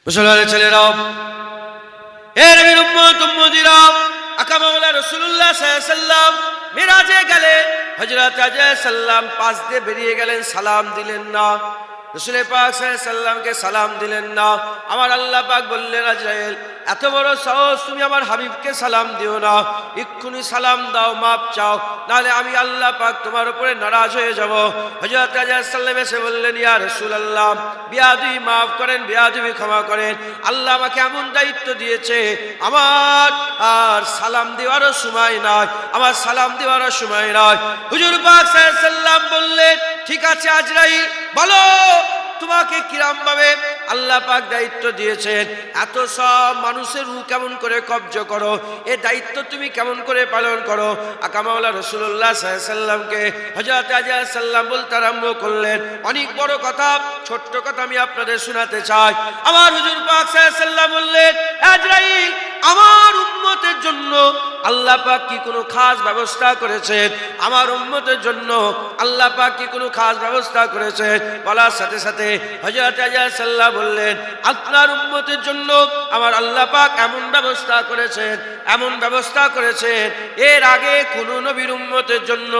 মুসলমানের ছেলেরা, এ নবীর উম্মত উম্মতিরা, আকা মাওলা রাসূলুল্লাহ সাল্লাল্লাহু আলাইহি ওয়াসাল্লাম মিরাজে গেলেন। হযরত আজরাইল সাল্লাম পাশ দিয়ে বেরিয়ে গেলেন, সালাম দিলেন না। রাসূল পাক সাল্লাল্লাহু আলাইহি ওয়াসাল্লামকে সালাম দিলেন না। আমার আল্লাহ পাক বললেন, আজরাইল এত বড় সাহস, তুমি আমার হাবিবকে সালাম দিও না, এক্ষুনি সালাম দাও, মাপ চাও, নাহলে আমি আল্লাহ পাক তোমার উপরে নারাজ হয়ে যাব। হযরত আজরাইল সাল্লাম এসে বললেন, ইয়া রাসূলুল্লাহ, বিয়াদবি মাফ করেন, বিয়াদবি ক্ষমা করেন। আল্লাহ আমাকে এমন দায়িত্ব দিয়েছে, আমার আর সালাম দেওয়ারও সময় নাই, আমার সালাম দেওয়ারও সময় নাই। হুজুর পাক সাল্লাল্লাহু আলাইহি ওয়াসাল্লাম বললেন, ঠিক আছে আজরাইল, বলো তোমাকে কিরম ভাবে আল্লাহ পাক দায়িত্ব দিয়েছেন, এত সব মানুষের রূহ কেমন করে কব্জ করো, এই দায়িত্ব তুমি কেমন করে পালন করো। আকা মাওলা রাসূলুল্লাহ সাল্লাল্লাহু আলাইহি ওয়াসাল্লামকে হযরত আজরাইল সাল্লাম বলতে আরম্ভ করলেন, অনেক বড় কথা, ছোট্ট কথা আমি আপনাদের শোনাতে চাই। আমার হুজুর পাক সাল্লাল্লাহু আলাইহি ওয়াসাল্লাম বললেন, আজরাইল আমার উম্মতের জন্য আল্লাহ পাক কি কোনো খাস ব্যবস্থা করেছেন? আমার উম্মতের জন্য আল্লাহ পাক কি কোনো খাস ব্যবস্থা করেছেন? বলার সাথে সাথে হযরত আজরাইল সাল্লাল্লাহু বললেন, আপনার উম্মতের জন্য আমার আল্লাহ পাক এমন ব্যবস্থা করেছেন, এমন ব্যবস্থা করেছেন, এর আগে কোন নবীর উম্মতের জন্য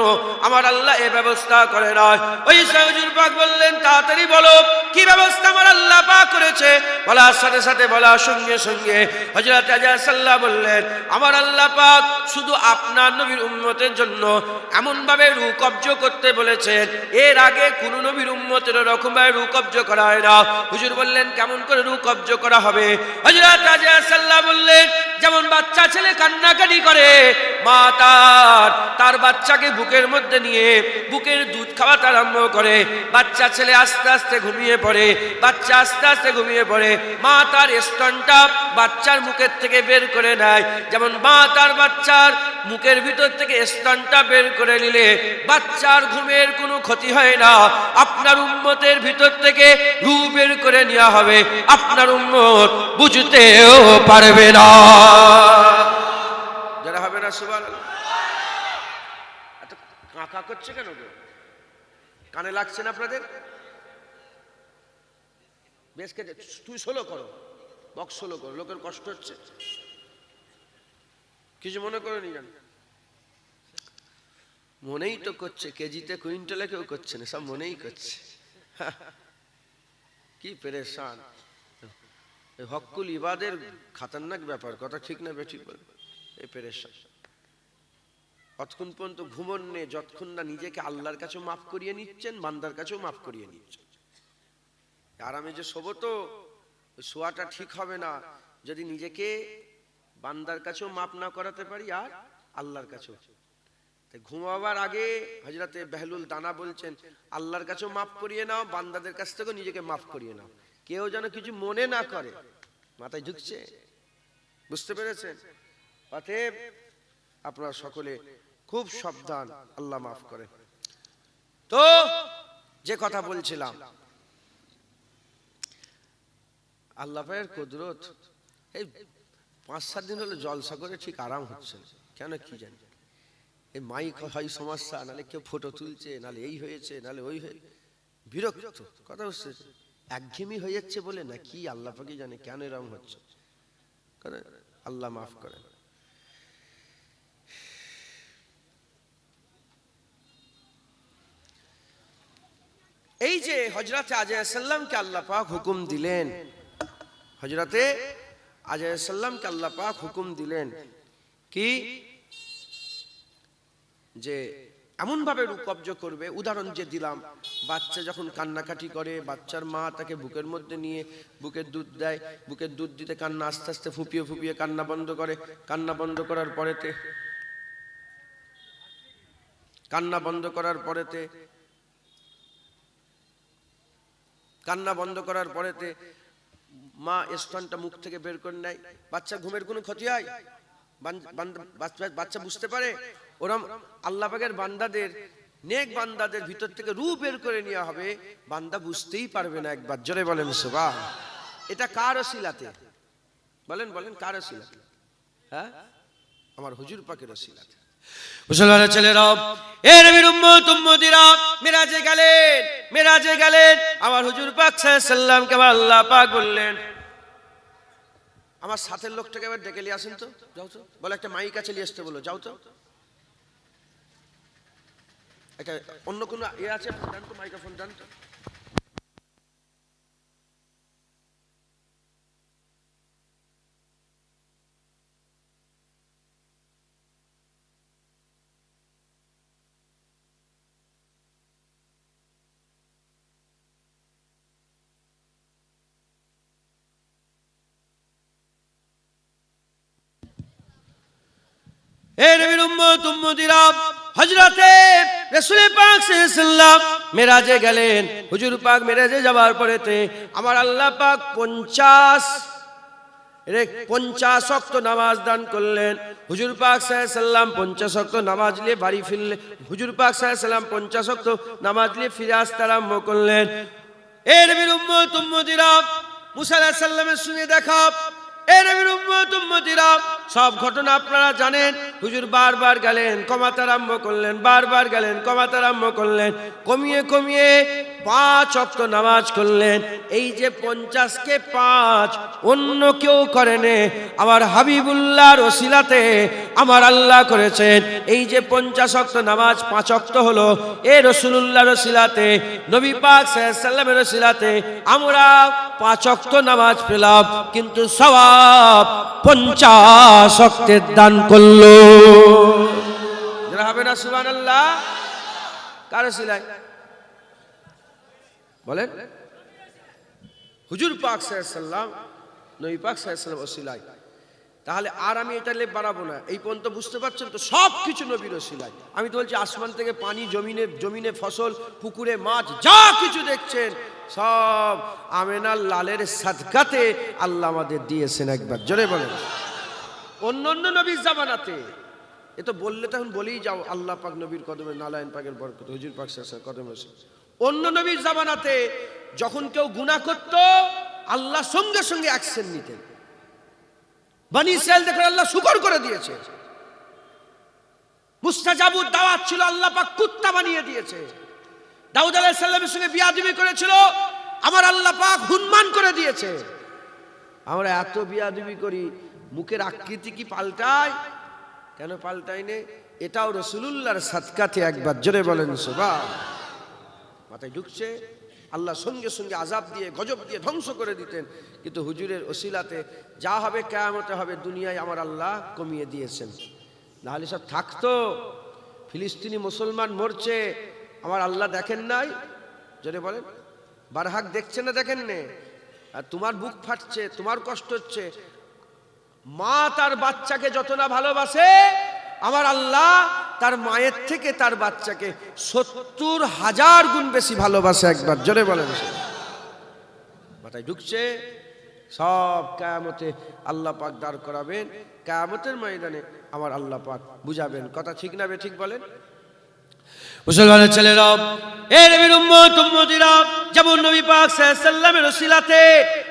আমার আল্লাহ এই ব্যবস্থা করে নাই। ওই হুজুর পাক বললেন, তাড়াতাড়ি বলো কি ব্যবস্থা আমার আল্লাহ পাক করেছে। বলার সাথে সাথে বলার সঙ্গে সঙ্গে হযরত আজরাইল সাল্লাল্লাহু বললেন, আমার আল্লাহ পাক শুধু আপনার নবীর উম্মতের জন্য এমন ভাবে রূহ কব্জ করতে বলেছেন, এর আগে কোন নবীর উম্মতের এরকম ভাবে রূহ কব্জ করা হয় না। হুজুর বললেন, কেমন করে রূহ কব্জ করা হবে? হযরত আজরাইল সাল্লাল্লাহু বললেন, যেমন বাচ্চা ছেলে কান্নাকাটি করে, মা তার বাচ্চাকে বুকের মধ্যে নিয়ে বুকের দুধ খাওয়াতে আরম্ভ করে, বাচ্চা ছেলে আস্তে আস্তে ঘুমিয়ে পড়ে, বাচ্চা আস্তে আস্তে ঘুমিয়ে পড়ে, মা তার স্তনটা বাচ্চার মুখের থেকে বের করে নেয়, যেমন মা তার বাচ্চার মুখের ভিতর থেকে স্তনটা বের করে নিলে বাচ্চার ঘুমের কোনো ক্ষতি হয় না, আপনার উম্মতের ভিতর থেকে রূহ বের করে নেওয়া হবে, আপনার উম্মত বুঝতেও পারবে না। যারা হবে না সুবহানাল্লাহ। এত কাকা করছে কেন গো? কানে লাগছে না আপনাদের? বেশ কে তুই সোলো করো, বক্স সোলো করো, লোকের কষ্ট হচ্ছে, কিছু মনে করে নি জান, মনেই তো করছে, কেজিতে কুইন্টালে কেউ করছে না, সব মনেই করছে। কি পেরেশান, হকুল ইবাদের খাতারনাক ব্যাপার, কথা ঠিক না বেঠিক বল, এই পেরেশান। কতক্ষণ পর্যন্ত ঘুমন নে, যতক্ষণ না নিজেকে আল্লাহর কাছেও মাফ করিয়ে নিচ্ছেন, বান্দার কাছেও মাফ করিয়ে নিচ্ছেন। আরামে যে শোবো তো শোয়াটা ঠিক হবে না যদি নিজেকে বান্দার কাছেও মাফ না করাতে পারি আর আল্লাহর কাছেও। তাই ঘুমাবার আগে হযরতে বেহলুল দানা বলছেন, আল্লাহর কাছেও মাফ করিয়ে নাও, বান্দাদের কাছ থেকেও নিজেকে মাফ করিয়ে নাও, কেউ যেন কিছু মনে না করে। মাথায় ঢুকছে? বুঝতে পেরেছেন? অতএব আপনারা সকলে খুব সাবধান, আল্লাহ মাফ করেন। তো যে কথা বলছিলাম, আল্লাহ পাকের কুদরত, এই 5-7 দিন হলো জলসা করে ঠিক আরাম হচ্ছে না, কেন কি জানি, এই মাইক হয় সমস্যা, নালে কেউ ফটো তুলছে, নালে এই হয়েছে, নালে ওই হয়ে বিরক্ত, কথা বুঝছে, একঘেয়েমি হয়ে যাচ্ছে বলে না কি আল্লাহ পাকই জানে কেন এরকম হচ্ছে। আল্লাহ মাফ করেন। এই যে হযরতে আজরাইল সাল্লামকে আল্লাহ পাক হুকুম দিলেন, হযরতে আজরাইল সাল্লামকে আল্লাহ পাক হুকুম দিলেন কি, যে এমন ভাবে রূহ কব্জ করবে। উদাহরণ যে দিলাম, বাচ্চা যখন কান্নাকাটি করে, বাচ্চার মা তাকে বুকের মধ্যে নিয়ে বুকের দুধ দেয়, বুকের দুধ দিতে কান্না আস্তে আস্তে ফুপিয়ে ফুপিয়ে কান্না বন্ধ করে, কান্না বন্ধ করার পরেতে কান্না বন্ধ করার পরেতে মা স্তনটা মুখ থেকে বের করে নেয়, বাচ্চা ঘুমের কোনো ক্ষতি হয়? বাচ্চা বুঝতে পারে? ওরম আল্লাহ পাকের বান্দাদের, নেক বান্দাদের ভিতর থেকে রূহ বের করে নেওয়া হবে, বান্দা বুঝতেই পারবে না। একবার জোরে বলেন সুবহান। এটা কার ওসিলাতে? বলেন বলেন, কার ওসিলাতে? হ্যাঁ, আমার হুজুর পাকের ওসিলাতে। মুসলমানের ছেলেরা, এ নবীর উম্মত উম্মতিরা, মেরাজে গেলেন, আমার হুজুর পাক সাল্লাল্লাহু আলাইহি ওয়াসাল্লামকে আল্লাহ পাক বললেন, আমার সাথের লোকটাকে এবার ডেকে নিয়ে আসেন তো, যাও তো, বলে একটা মাইক আছে নিয়ে আসতে বলো, যাও তো। একটা অন্য কোনো ইয়ে আছে, জান তো, মাইক্রোফোন জান তো। হে নবীর উম্মত উম্মতিরা, হযরতে রাসূল পাক সাল্লাল্লাহু মেরাজে গেলেন। হুজুর পাক মেরাজে যাওয়ার পরেতে আমার আল্লাহ পাক 50 ওয়াক্ত নামাজ দান করলেন। হুজুর পাক সাল্লাল্লাহু আলাইহি সাল্লাম 50 ওয়াক্ত নামাজ নিয়ে বাড়ি ফিরলেন। হুজুর পাক সাল্লাল্লাহু আলাইহি সাল্লাম 50 ওয়াক্ত নামাজ নিয়ে ফিরে আসতে আরম্ভ করলেন। হে নবীর উম্মত উম্মতিরা, মুসা আলাইহিস সালামের সঙ্গে দেখা। হে নবীর উম্মত উম্মতিরা, সব ঘটনা আপনারা জানেন। হুজুর বারবার গেলেন, কমাতে আরম্ভ করলেন, বারবার গেলেন, কমাতে আরম্ভ করলেন, কমিয়ে কমিয়ে 5 ওয়াক্ত নামাজ করলেন। এই যে 50 কে 5 অন্য কেউ করেনি, আমার হাবিবুল্লাহর ওসিলাতে আমার আল্লাহ করেছেন। এই যে 50 ওয়াক্ত নামাজ 5 ওয়াক্ত হলো, এ রাসূলুল্লাহর ওসিলাতে, নবী পাক সাল্লাল্লাহু আলাইহি সাল্লামের ওসিলাতে আমরা 5 ওয়াক্ত নামাজ পেলাম, কিন্তু সওয়াব 50 ওয়াক্তের দান করলো। যারা হবে না সুবহানাল্লাহ। কার ওসিলায় বলেন? হুজুর পাক সাল্লাল্লাহু আলাইহি সাল্লাম, নবী পাক সাল্লাল্লাহু আলাইহি সাল্লাম ওসিলায়। তাহলে আর আমি এটা লেপ বাড়াবো না। এই পর্যন্ত বুঝতে পারছেন তো, সব কিছু নবীর ওসিলায়। আমি তো বলছি আসমান থেকে পানি, জমিনে ফসল, পুকুরে মাছ, যা কিছু দেখছেন সব আমেনার লালের সাদকাতে আল্লাহ আমাদের দিয়েছেন। একবার জোরে বলেন। অন্য অন্য নবীর জামানাতে এ তো বললে তখন বলেই যাও, আল্লাহ পাক নবীর কদমে, নালায়েন পাকের বরকত, হুজুর পাক সাল্লাল্লাহু আলাইহি কদমে। অন্য নবীর জামানাতে যখন কেউ গুনাহ করত, আল্লাহ সঙ্গে সঙ্গে অ্যাকশন নিতেন। বনি ইসরাইল দেখে আল্লাহ শুকর করে দিয়েছে। মুস্তাজাবুদ দাওয়াত ছিল, আল্লাহ পাক কুত্তা বানিয়ে দিয়েছে। দাউদ আলাইহিস সালামের সঙ্গে বিয়াদবি করেছিল, আমার আল্লাহ পাক হুনমান করে দিয়েছে। আমরা এত বিয়াদবি করি, মুখের আকৃতি কি পাল্টায়? কেন পাল্টায়নি? এটাও রাসূলুল্লাহর সাদকাতে। একবার জোরে বলেন সুবহান। মাথায় ঢুকছে? আল্লাহ সঙ্গে সঙ্গে আযাব দিয়ে, গজব দিয়ে ধ্বংস করে দিতেন, কিন্তু হুজুরের ওসিলাতে যা হবে কিয়ামতে হবে, দুনিয়ায় আমার আল্লাহ কমিয়ে দিয়েছেন। নাহলে সব থাকতো। ফিলিস্তিনি মুসলমান মরছে, আমার আল্লাহ দেখেন নাই? জোরে বলেন। বারহাক দেখছেন না, দেখেন নে? আর তোমার বুক ফাটছে, তোমার কষ্ট হচ্ছে। মা তার বাচ্চাকে যত না ভালোবাসে, আমার আল্লাহ তার মায়ের থেকে তার বাচ্চাকে 70,000 গুণ বেশি ভালোবাসে। একবার জোরে বলেন। মাথায় ঢুকছে? সব কিয়ামতে আল্লাহ পাক দাঁড় করাবেন, কিয়ামতের ময়দানে আমার আল্লাহ পাক বুঝাবেন। কথা ঠিক না বে ঠিক বলেন? মুসলমানের ছেলেরা, এ নবীর উম্মত উম্মতিরা, যেমন নবী পাক সাল্লাল্লাহু আলাইহি সাল্লামের ওসিলাতে,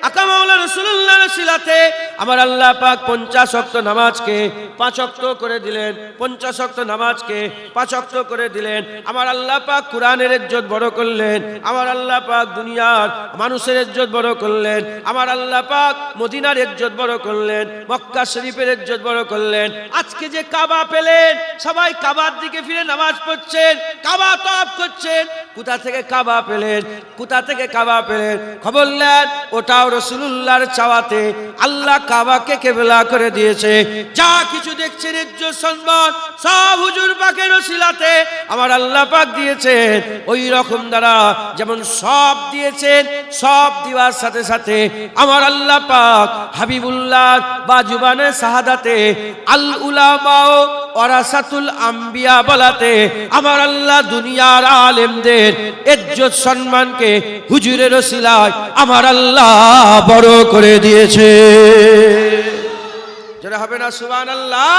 আকা মাওলা রাসূলুল্লাহর ওসিলাতে আমার আল্লাহ পাক 50 ওয়াক্ত নামাজকে 5 ওয়াক্ত করে দিলেন। 50 ওয়াক্ত নামাজকে 5 ওয়াক্ত করে দিলেন। আমার আল্লাহ পাক কুরআনের ইজ্জত বড় করলেন। আমার আল্লাহ পাক দুনিয়ার মানুষের ইজ্জত বড় করলেন। আমার আল্লাহ পাক মদিনার ইজ্জত বড় করলেন, মক্কা শরীফের ইজ্জত বড় করলেন। আজকে যে কাবা পেলেন, সবাই কাবার দিকে ফিরে নামাজ পড়ছেন, কাবা তওয়াফ করছেন। কোথা থেকে কাবা পেলেন? কোথা থেকে কাবা পেলেন? খবর নেন, ওটাও রাসূলুল্লাহর চাওয়াতে আল্লাহ কাবাকে কিবলা করে দিয়েছে। যা কিছু দেখছেন ইজ্জত সম্মান, সব হুজুর পাকের ওসিলাতে আমার আল্লাহ পাক দিয়েছেন। ওই রকম দ্বারা যেমন সব দিয়েছেন, সব দেওয়ার সাথে সাথে আমার আল্লাহ পাক হাবিবুল্লাহ বা জুবানে শাহাদাতে আল উলামাও ওয়ারাসাতুল আম্বিয়া বলাতে আমার আল্লাহ দুনিয়ার আলেমদের ইজ্জত সম্মানকে হুজুরের ওসিলায় আমার আল্লাহ বড় করে দিয়েছে। যারা হবে না সুবহানাল্লাহ।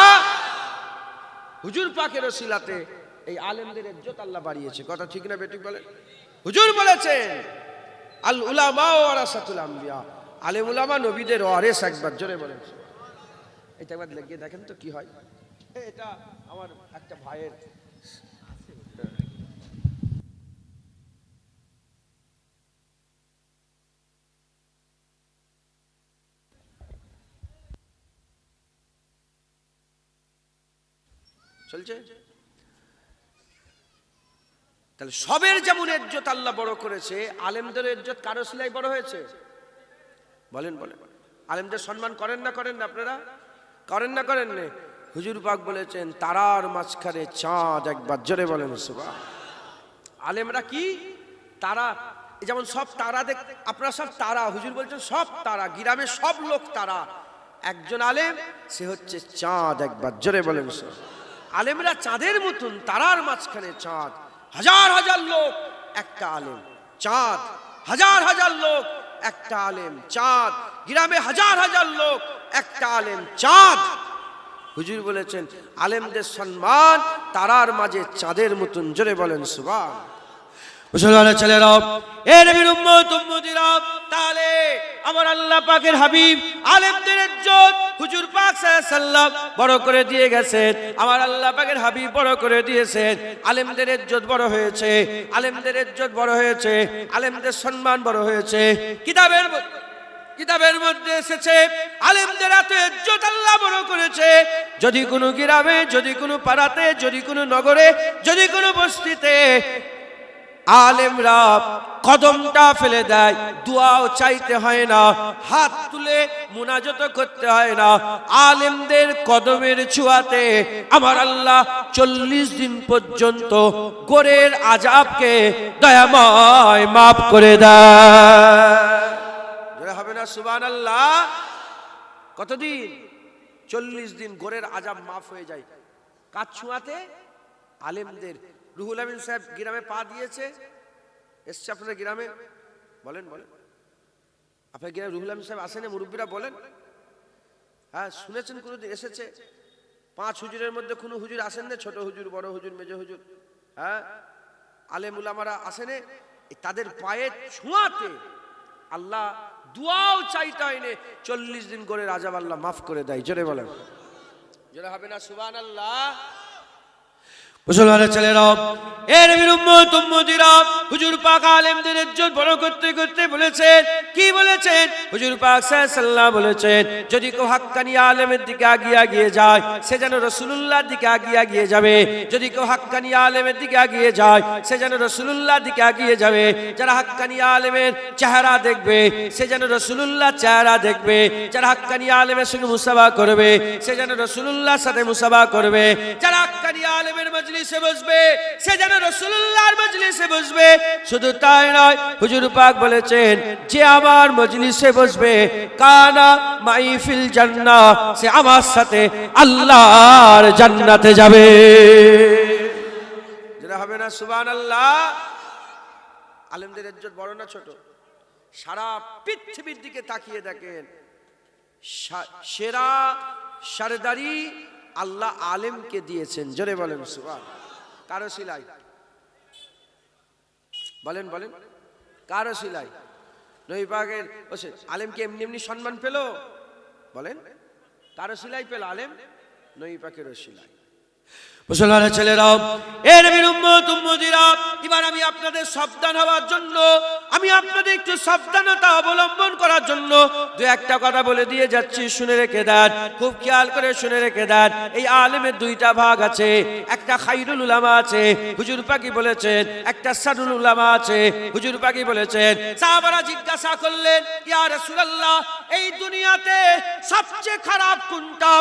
হুজুর পাকের ওসিলাতে এই আলেমদের ইজ্জত আল্লাহ বাড়িয়েছে। কথা ঠিক না বেঠিক বলেন? হুজুর বলেছেন আল উলামা ওয়ারাসাতুল আম্বিয়া, আলেম উলামা নবীদের ওয়ারিস। একবার জোরে বলেন। এটা একবার লেগে দেখেন তো কি হয়। এটা আমার একটা ভাইয়ের চলছে। তাহলে সবের যেমন ইজ্জত আল্লাহ বড় করেছে, আলেমদের ইজ্জত কারো সিলাই বড় হয়েছে? বলেন বলেন। আলেমদের সম্মান করেন না করেন না? আপনারা করেন না করেন না? হুজুর পাক বলেছেন তারার মাঝখানে চাঁদ একবার, জোরে বলেন সুবহান। আলেমরা কি তারা, যেমন সব তারা দেখ, আপনারা সব তারা, হুজুর বলছেন সব তারা, গ্রামে সব লোক তারা, একজন আলেম সে হচ্ছে চাঁদ একবার, জোরে বলেন সুবহান। আলেমরা চাঁদের মতন, তারার মাঝখানে চাঁদ। হাজার হাজার লোক একটা আলেম, চাঁদ। হাজার হাজার লোক একটা আলেম, চাঁদ। গ্রামে হাজার হাজার লোক একটা আলেম, চাঁদ। হুজুর বলেছেন আলেমদের সম্মান তারার মাঝে চাঁদের মতন, জোরে বলেন সুবহান। মুসলমানের ছেলেরা, এ নবীর উম্মত উম্মতিরা, তাহলে আমার আল্লাহ পাকের হাবিব আলেমদের ইজ্জত হুজুর পাক সাল্লাল্লাহু আলাইহি সাল্লাম বড় করে দিয়ে গেছেন। আমার আল্লাহ পাকের হাবিব বড় করে দিয়েছেন। আলেমদের ইজ্জত বড় হয়েছে, আলেমদের ইজ্জত বড় হয়েছে, আলেমদের সম্মান বড় হয়েছে। কিতাবের মধ্যে এসেছে আলেমদের এত ইজ্জত আল্লাহ বড় করেছে, যদি কোনো গ্রামে, যদি কোনো পাড়াতে, যদি কোনো নগরে, যদি কোনো বস্তিতে আলেমরা কদমটা ফেলে দেয়, দোয়াও চাইতে হয় না, হাত তুলে মুনাজাত করতে হয় না, আলেমদের কদমের ছোঁয়াতে আমার আল্লাহ 40 দিন পর্যন্ত গোরের আযাবকে দয়াময় মাফ করে দেয়। হবে না সুবহানাল্লাহ? কতদিন? 40 দিন গোরের আযাব মাফ হয়ে যায়। কার ছোঁয়াতে? আলেমদের। রুহুল আমিন সাহেব গ্রামে পা দিয়েছে, এসছে আপনাদের গ্রামে? বলেন বলেন, আপনার গ্রামে রুহুল আমিন সাহেব আসেন? মুরব্বীরা বলেন। হ্যাঁ, শুনেছেন কোনোদিন এসেছে? 5 হুজুরের মধ্যে কোনো হুজুর আসেন না? ছোট হুজুর, বড় হুজুর, মেজ হুজুর, হ্যাঁ, আলেম উলামারা আসেন? তাদের পায়ের ছোঁয়াতে আল্লাহ দুয়াও চাইতে হয় না, 40 দিন করে আযাব আল্লাহ মাফ করে দেয়। জোরে বলেন, জোরে হবে না সুবহানাল্লাহ? মুসলমানের ছেলেরা, এ নবীর উম্মত উম্মতিরা, হুজুর পাক আলেমদের ইজ্জত বড় করতে করতে বলেছেন, কি বলেছেন? হুজুর পাক সাল্লাল্লাহু আলাইহি ওয়াসাল্লাম বলেছেন, যদি কেউ হাক্কানি আলেমের দিকে আগিয়ে যায়, সে যেন রাসূলুল্লাহর দিকে আগিয়ে যাবে। যদি কেউ হাক্কানি আলেমের দিকে আগিয়ে যায়, সে যেন রাসূলুল্লাহর দিকে আগিয়ে যাবে। যারা হাক্কানি আলেমের চেহারা দেখবে, সে যেন রাসূলুল্লাহর চেহারা দেখবে। যারা হাক্কানি আলেমের সঙ্গে মুসাফা করবে, সে যেন রাসূলুল্লাহর সাথে মুসাফা করবে। যারা হাক্কানি আলেমের মজলিসে বসবে, সে যেন রাসূলুল্লাহর মজলিসে বসবে। শুধু তাই নয়, হুজুর পাক বলেছেন, যে আমার মজলিসে বসবে, কানা মাই ফিল জান্নাহ, সে আমার সাথে আল্লাহর জান্নাতে যাবে। যেটা হবে না সুবহানাল্লাহ? আলেমদের ইজ্জত বড় না ছোট? সারা পৃথিবীর দিকে তাকিয়ে দেখেন, সেরা সরদারি আল্লাহ আলেমকে দিয়েছেন। জোরে বলেন সুবহান। কারো সিলাই? বলেন বলেন, কারো সিলাই? নবী পাকের আলেমকে এমনি এমনি সম্মান পেল? বলেন, কারো সিলাই পেল আলেম? নবী পাকের সিলাই। মুসলমানের ছেলেরা, এ নবীর উম্মত উম্মতিরা, এবার আমি আপনাদের সাবধান হওয়ার জন্য, আমি আপনাদের একটু সাবধানতা অবলম্বন করার জন্য দু একটা কথা বলে দিয়ে যাচ্ছি, শুনে রেখে দেন, খুব খেয়াল করে শুনে রেখে দেন। এই আলেমের 2টা ভাগ আছে, একটা খায়রুল উলামা আছে, হুজুর পাকি বলেছেন, একটা সাদুল উলামা আছে, হুজুর পাকি বলেছেন। সাহাবারা জিজ্ঞাসা করলেন, ইয়া রাসূলুল্লাহ, এই দুনিয়াতে সবচেয়ে খারাপ কোনটা,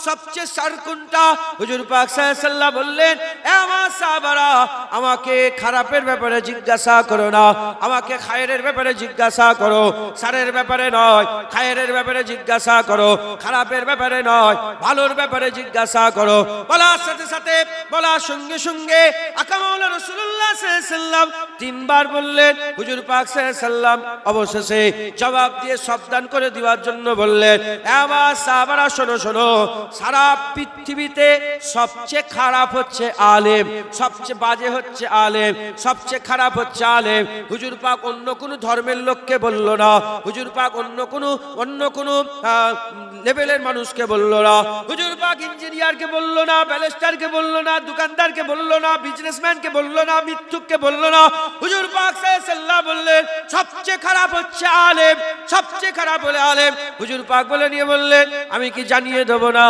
সবচেয়ে শার কোনটা? হুজুর পাক সাল্লাল্লাহু বললেন, আমার সাহাবারা, আমাকে খারাপের ব্যাপারে জিজ্ঞাসা করো না, আমাকে খায়রের ব্যাপারে জিজ্ঞাসা করো, সারের ব্যাপারে নয়, খায়রের ব্যাপারে জিজ্ঞাসা করো, খারাপের ব্যাপারে নয়, ভালোর ব্যাপারে জিজ্ঞাসা করো। বলার সাথে সাথে, বলার সঙ্গে সঙ্গে আকা মাওলা রাসূলুল্লাহ সাল্লাল্লাহু আলাইহি ওয়াসাল্লাম 3 বার বললেন। হুজুর পাক সাল্লাল্লাহু আলাইহি ওয়াসাল্লাম অবশেষে জবাব দিয়ে সাবধান করে দেওয়ার জন্য বললেন, আমার সাহাবারা শোনো শোনো, সারা পৃথিবীতে সবচেয়ে খারাপ হচ্ছে আলেম, সবচেয়ে বাজে হচ্ছে আলেম, সবচেয়ে খারাপ হচ্ছে আলেম। হুজুর পাক অন্য কোন ধর্মের লোককে বলল না, হুজুর পাক অন্য কোন লেভেলের মানুষকে বলল না, হুজুর পাক ইঞ্জিনিয়ারকে বলল না, ব্যারিস্টারকে বলল না, দোকানদারকে বলল না, বিজনেসম্যানকে বলল না, মিথ্যুককে বলল না। হুজুর পাক সাল্লাল্লাহু আলাইহি ওয়াসাল্লাম বললেন, সবচেয়ে খারাপ হচ্ছে আলেম, সবচেয়ে খারাপ হলে আলেম। হুজুর পাক বলে নিয়ে বললেন, আমি কি জানিয়ে দেব না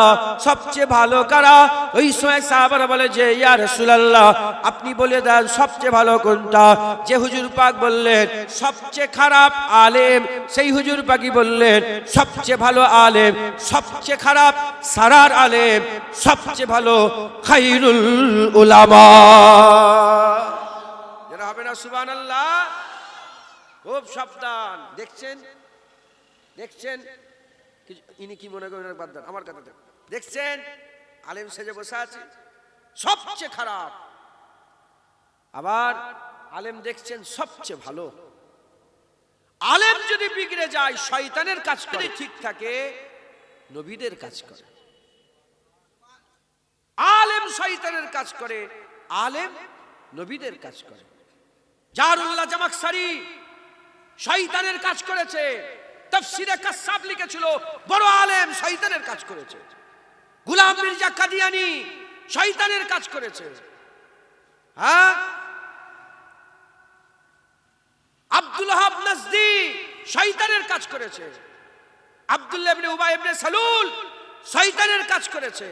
সবচেয়ে ভালো কারা? ওই সময় সাহাবা সাহাবারা বলে যে ইয়া রাসূলুল্লাহ আপনি বলে দেন সবচেয়ে ভালো কোনটা। যে হুজুর পাক বললেন সবচেয়ে খারাপ আলেম, সেই হুজুর পাকই বললেন সবচেয়ে ভালো আলেম, সবচেয়ে খারাপ সারার আলেম, সবচেয়ে ভালো খায়রুল উলামা। যেটা হবে না সুবহানাল্লাহ। খুব সাবধান। দেখছেন দেখছেন ইনি কি মনে করেন, বাদ দেন আমার কথা। দেখছেন আলেম সেজে বসে আছে সবচেয়ে খারাপ, আবার আলেম দেখছেন সবচেয়ে ভালো। আলেম যদি বিগড়ে যায় শয়তানের কাজ করে, ঠিক থাকে নবীদের কাজ করে। আলেম শয়তানের কাজ করে, আলেম নবীদের কাজ করে। জারুল্লাহ জামাখশারি শয়তানের কাজ করেছে, তাফসীরে কাসাব লিখেছিল বড় আলেম শয়তানের কাজ করেছে। গোলাম মির্জা কাদিয়ানী শয়তানের কাজ করেছে। হ্যাঁ, আব্দুল ওয়াহাব নাজদি শয়তানের কাজ করেছে। আব্দুল্লাহ ইবনে উবাই ইবনে সালুল শয়তানের কাজ করেছে।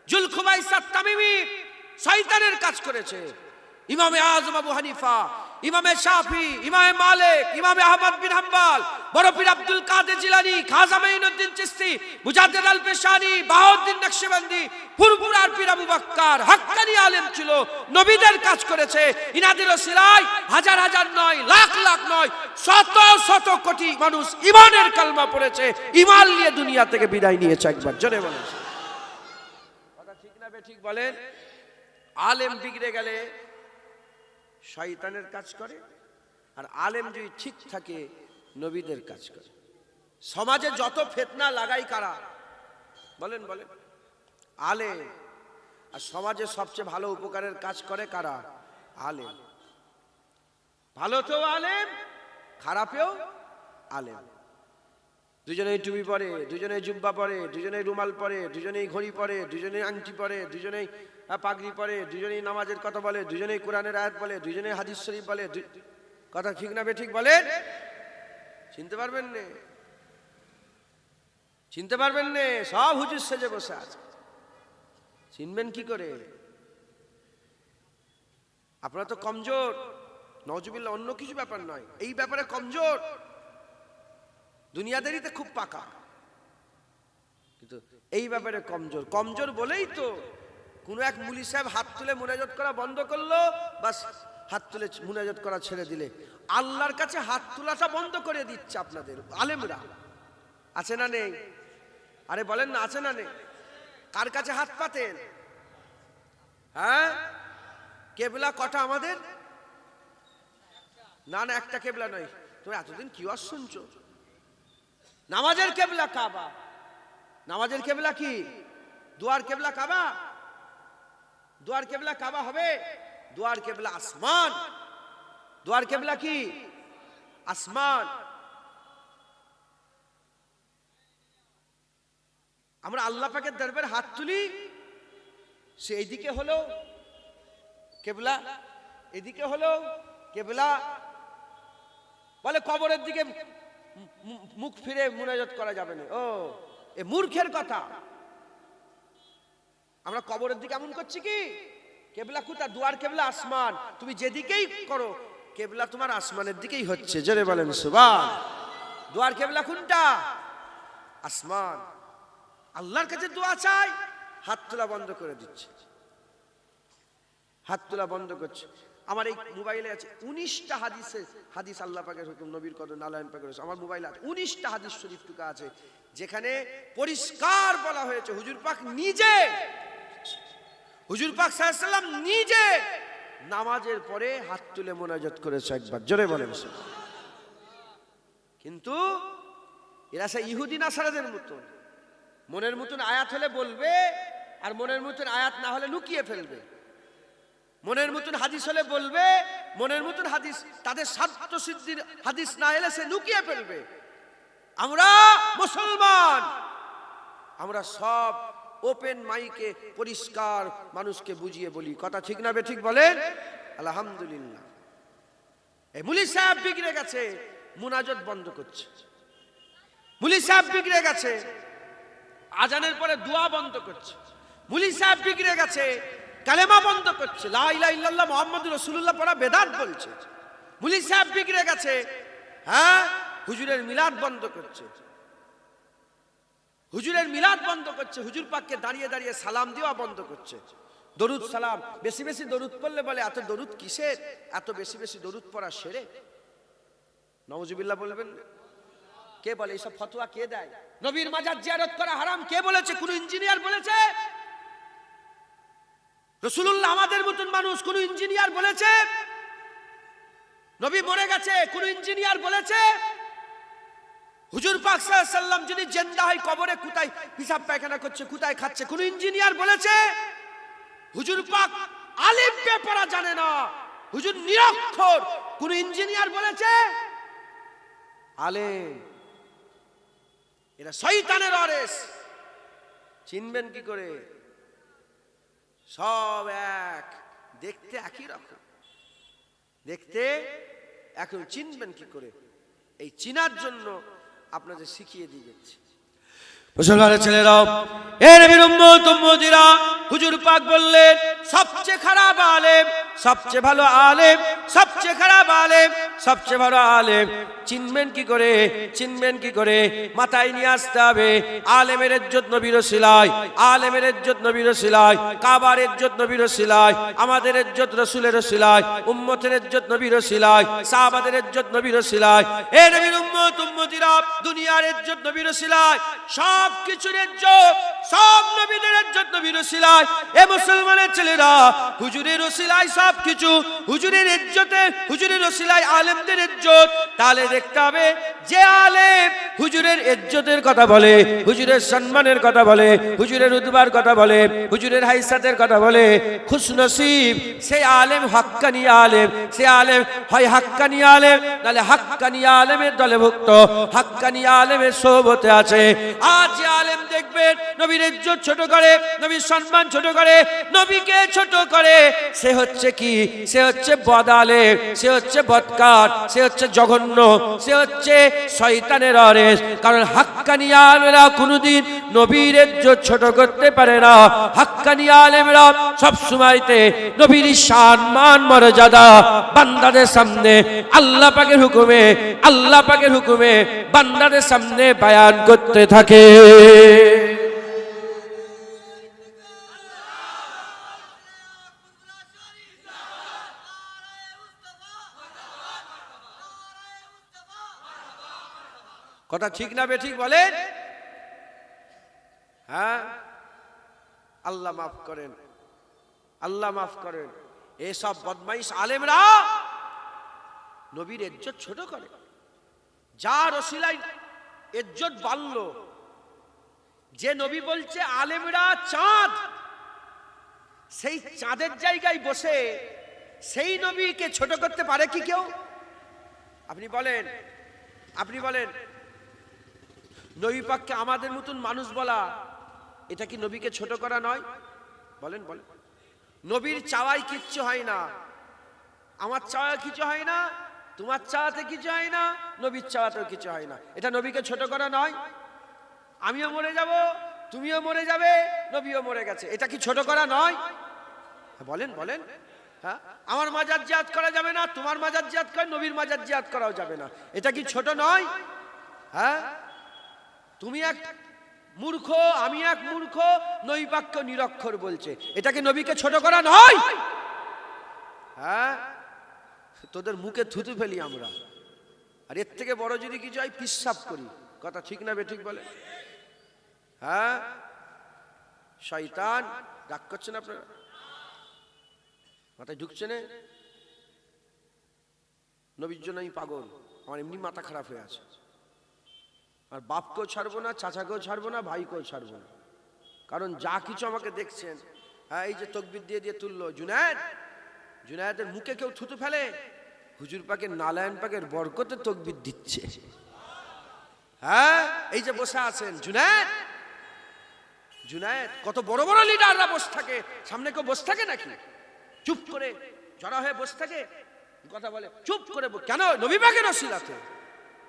জুলখুবাইসা তামিমি শয়তানের কাজ করেছে। ইমামে আযম আবু হানিফা, ইমামে শাফি, ইমামে মালিক, ইমামে আহমদ বিন হাম্বল, বড় পীর আব্দুল কাদের জিলানী, খাজা মাইনুদ্দিন চিশতি, মুজাদ্দিদ আল পেশানি, বাহাউদ্দিন নকশবন্দি, ফুরফুরার পীর আবু বকর হক্কানি আলেম ছিল, নবীদের কাজ করেছে। ইনাদের ওসিলায় হাজার হাজার নয়, লাখ লাখ নয়, শত শত কোটি মানুষ ঈমানের কালমা পড়েছে, ঈমান নিয়ে দুনিয়া থেকে বিদায় নিয়েছে। একবার জোরে বলেন কথা ঠিক না ঠিক বলেন। আলেম বিগড়ে গেলে শয়তানের কাজ করে, আর আলেম যদি ঠিক থাকে নবীদের কাজ করে। সমাজে যত ফিতনা লাগাই কারা বলেন বলেন? আলেম। আর সমাজে সবচেয়ে ভালো উপকারের কাজ করে কারা? আলেম। ভালোতেও আলেম, খারাপেও আলেম। দুজনেই টুপি পরে, দুজনেই জুব্বা পরে, দুজনেই রুমাল পরে, দুজনেই ঘড়ি পরে, দুজনেই আংটি পরে, দুজনেই পাগড়ি পরে, দুজনেই নামাজের কথা বলে, দুজনেই কোরআনের আয়াত বলে, দুজনেই হাদিস শরীফ বলে। কথা ঠিক না বেঠিক বলেন? চিনতে পারবেন না? চিনতে পারবেন না? সব হুজুর সেজে বসে আছে, চিনবেন কি করে? আপনারা তো কমজোর, নওজুবিল্লাহ, অন্য কিছু ব্যাপার নয়, এই ব্যাপারে কমজোর। দুনিয়াদারিতে খুব পাকা, কিন্তু এই ব্যাপারে কমজোর। কমজোর বলেই তো কোন এক মুলি সাহেব হাত তুলে মুনাজাত করা বন্ধ করলো, বাস হাত তুলে মুনাজাত করা ছেড়ে দিলে আল্লাহর কাছে হাত তোলাটা বন্ধ করে দিচ্ছে আপনাদের আলেমরা। আছে না নেই? আরে বলেন না, আছে না নেই? কার কাছে হাত পাতেন? হ্যাঁ, কেবলা কটা আমাদের? না না, একটা কেবলা নয়। তুমি এতদিন কি ওয়াজ শুনছো? নামাজের কেবলা কাবা। নামাজের কেবলা কি? দুয়ার কেবলা কাবা? দুয়ার কেবলা কাবা হবে? দুয়ার কেবলা আসমান। দুয়ার কেবলা কি? আসমান। আমরা আল্লাহ পাকের দরবারে হাত তুলি, সেই দিকে হলো কেবলা, এদিকে হলো কেবলা। বলে কবরের দিকে মুখ ফিরে মুনাজাত করা যাবে না। ও, এ মূর্খের কথা। আমরা কবরের দিকে এমন করছি কি? কেবলা কোথা? দুয়ার কেবলা আসমান। তুমি যেদিকেই করো কেবলা তোমার আসমানের দিকেই হচ্ছে। জোরে বলেন সুবহান। দুয়ার কেবলা কোনটা? আসমান। আল্লাহর কাছে দোয়া চাই, হাত তোলা বন্ধ করে দিচ্ছে, হাত তোলা বন্ধ করছে। আমার এই মোবাইলে আছে 19টা হাদিস আল্লাহ পাকের হুকুম, নবীর কদম, নারায়ণ পাকের। আমার মোবাইলে আছে 19টা হাদিস শরীফ টুকা আছে, যেখানে পরিষ্কার বলা হয়েছে হুজুর পাক নিজে, হুজুর পাক সাল্লাল্লাহু আলাইহি ওয়াসাল্লাম নিজে নামাজের পরে হাত তুলে মুনাজাত করেছে। একবার জোরে বলেন। কিন্তু এরা সেই ইহুদি নাসারাদের মতো, মনের মতন আয়াত হলে বলবে, আর মনের মতন আয়াত না হলে লুকিয়ে ফেলবে। মনের মতন হাদিস হলে বলবে, মনের মতন হাদিস, তাদের স্বার্থ সিদ্ধির হাদিস না এলে সে লুকিয়ে ফেলবে। আমরা মুসলমান, আমরা সব ওপেন মাইকে পরিষ্কার মানুষকে বুঝিয়ে বলি। কথা ঠিক না বেঠিক বলেন? আলহামদুলিল্লাহ। এই মুলি সাহেব বিগড়ে গেছে, মুনাজাত বন্ধ করছে। মুলি সাহেব বিগড়ে গেছে, আজানের পরে দোয়া বন্ধ করছে। মুলি সাহেব বিগড়ে গেছে, কালেমা বন্ধ করছে, লা ইলাহা ইল্লাল্লাহ মুহাম্মাদুর রাসূলুল্লাহ পড়া বেদাত বলছে। মুলি সাহেব বিগড়ে গেছে, হ্যাঁ, হুজুরের মিলাদ বন্ধ করছে, হুজুরের মিলাদ বন্ধ করছে, হুজুর পাককে দাঁড়িয়ে দাঁড়িয়ে সালাম দেওয়া বন্ধ করছে। দরুদ সালাম বেশি বেশি দরুদ পড়লে বলে এত দরুদ কিসের, এত বেশি বেশি দরুদ পড়া সেরে। নাউজুবিল্লাহ বলবেন? কে বলে এইসব ফতোয়া? কে দেয়? নবীর মাজার জিয়ারত করা হারাম কে বলেছে? কোন ইঞ্জিনিয়ার বলেছে? রাসূলুল্লাহ আমাদের মতন মানুষ, কোন ইঞ্জিনিয়ার বলেছে? নবী মরে গেছে, কোন ইঞ্জিনিয়ার বলেছে? হুজুর পাক সাল্লাল্লাহু আলাইহি সাল্লাম যিনি জিন্দা হয় কবরে কোথায় পিশাব পায়খানা করছে, কোথায় খাচ্ছে, কোন ইঞ্জিনিয়ার বলেছে? হুজুর পাক আলিফ বে পড়া জানে না, হুজুর নিরক্ষর, কোন ইঞ্জিনিয়ার বলেছে? আলেম। এরা শয়তানের ওয়ারিস, চিনবেন কি করে? সব এক, দেখতে একই রকম, দেখতে এখন চিনবেন কি করে? এই চিনার জন্য আপনাদের শিখিয়ে দিয়ে যাচ্ছি। মুসলমানের ছেলেরাও, এ নবীর উম্মত উম্মতিরা, হুজুর পাক বললেন সবচেয়ে খারাপ আলেম, সবচেয়ে ভালো আলেম, সবচেয়ে খারাপ আলেম, সবচেয়ে ভালো আলেম চিনবেন কি করে? চিনবেন কি করে? মাথায় নিয়ে আসতে হবে আলেমের ইজ্জত নবীর ওসিলায়, আলেমের ইজ্জত নবীর ওসিলায়, কাবার ইজ্জত নবীর ওসিলায়, আমাদের ইজ্জত রাসূলের ওসিলায়, উম্মতের ইজ্জত নবীর ওসিলায়, সাহাবাদের ইজ্জত নবীর ওসিলায়। এ নবীর উম্মত উম্মতিরা, দুনিয়ার ইজ্জত নবীর ওসিলায়, সব কিছুর ইজ্জত, সব নবীদের ইজ্জত নবীর ওসিলায়। এ মুসলমানের ছেলেরা, হুজুরের ওসিলায় সব কিছু, হুজুরের ইজ্জতে, হুজুরের ওসিলায় আলেমদের ইজ্জত। তাহলে দেখতে হবে যে আলেম হুজুরের ইজ্জতের কথা বলে, হুজুরের সম্মানের কথা বলে, হুজুরের উদ্বার কথা বলে, হুজুরের হাইসাতের কথা বলে, খুশনসিব সেই আলেম, হাক্কানি আলেম। সে আলেম হয় হাক্কানি আলেম, নালে হাক্কানি আলেমের দলে ভুক্ত, হাক্কানি আলেমের সোহবতে আছে। আজ যে আলেম দেখবেন নবীর ইজ্জত ছোট করে, নবীর সম্মান ছোট করে, নবীকে ছোট করে, সে হচ্ছে কি? সে হচ্ছে বদ আলেম, সে হচ্ছে বদকার, সে হচ্ছে জঘন্য, সে হচ্ছে শয়তানের ওয়ারিস। কারণ হাক্কানি আলেমরা কোনোদিন নবীর ইজ্জত ছোট করতে পারে না। হাক্কানি আলেমরা সব সময়তে নবীর শান, মান, মর্যাদা বান্দাদের সামনে আল্লাহ পাকের হুকুমে, আল্লাহ পাকের হুকুমে বান্দাদের সামনে বয়ান করতে থাকে। কথা ঠিক না বেঠিক বলেন? হ্যাঁ, আল্লাহ মাফ করেন, আল্লাহ মাফ করেন। এসব বদমাইশ আলেমরা নবীর ইজ্জত ছোট করে। যার ওসিলায় ইজ্জত বাড়ল, যে নবী বলছে আলেমরা চাঁদ, সেই চাঁদের জায়গায় বসে সেই নবীকে ছোট করতে পারে কি কেউ? আপনি বলেন, আপনি বলেন, নবী পাককে আমাদের মতন মানুষ বলা, এটা কি নবীকে ছোট করা নয়? বলেন বলেন। নবীর চাওয়াই কিচ্ছু হয় না, আমার চাওয়া কিছু হয় না, তোমার চাওয়াতে কিছু হয় না, নবীর চাওয়াতেও কিছু হয় না। এটা নবীকে ছোট করা নয়? আমিও মরে যাব, তুমিও মরে যাবে, নবীও মরে গেছে, এটা কি ছোট করা নয়? বলেন বলেন। হ্যাঁ, আমার মাজার জিয়ারত করা যাবে না, তোমার মাজার জিয়ারত করে, নবীর মাজার জিয়ারত করাও যাবে না, এটা কি ছোট নয়? হ্যাঁ, তুমি এক মূর্খ, আমি এক মূর্খ, নবী পাককে নিরক্ষর বলছে, এটাকে নবীকে ছোট করা নয়? হ্যাঁ, তোদের মুখে থুতু ফেলি আমরা, আর এর থেকে বড় যদি কিছু হয় পিশাব করি। কথা ঠিক না বেঠিক বলে? হ্যাঁ, শয়তান রাগ করছেন আপনারা? মাথায় ঢুকছে না? নবীর জন্য আমি পাগল, আমার এমনি মাথা খারাপ হয়ে আছে, আর বাপকেও ছাড়বো না, চাচাকেও ছাড়বো না, ভাইকেও ছাড়বো না। কারণ যা কিছু আমাকে দেখছেন, হ্যাঁ, এই যে তকবির দিয়ে দিয়ে তুললো জুনায়েদ, জুনায়েদের মুখে কেউ থুতু ফেলে, হুজুর পাকের নালায়ন পাকের বরকতে তকবির দিচ্ছে। হ্যাঁ, এই যে বসে আছেন জুনায়েদ, জুনায়েদ, কত বড় বড় লিডাররা বসে থাকে, সামনে কেউ বসে থাকে নাকি? চুপ করে জড়া হয়ে বসে থাকে, কথা বলে চুপ করে। কেন? নবী পাকের ওসিলাতে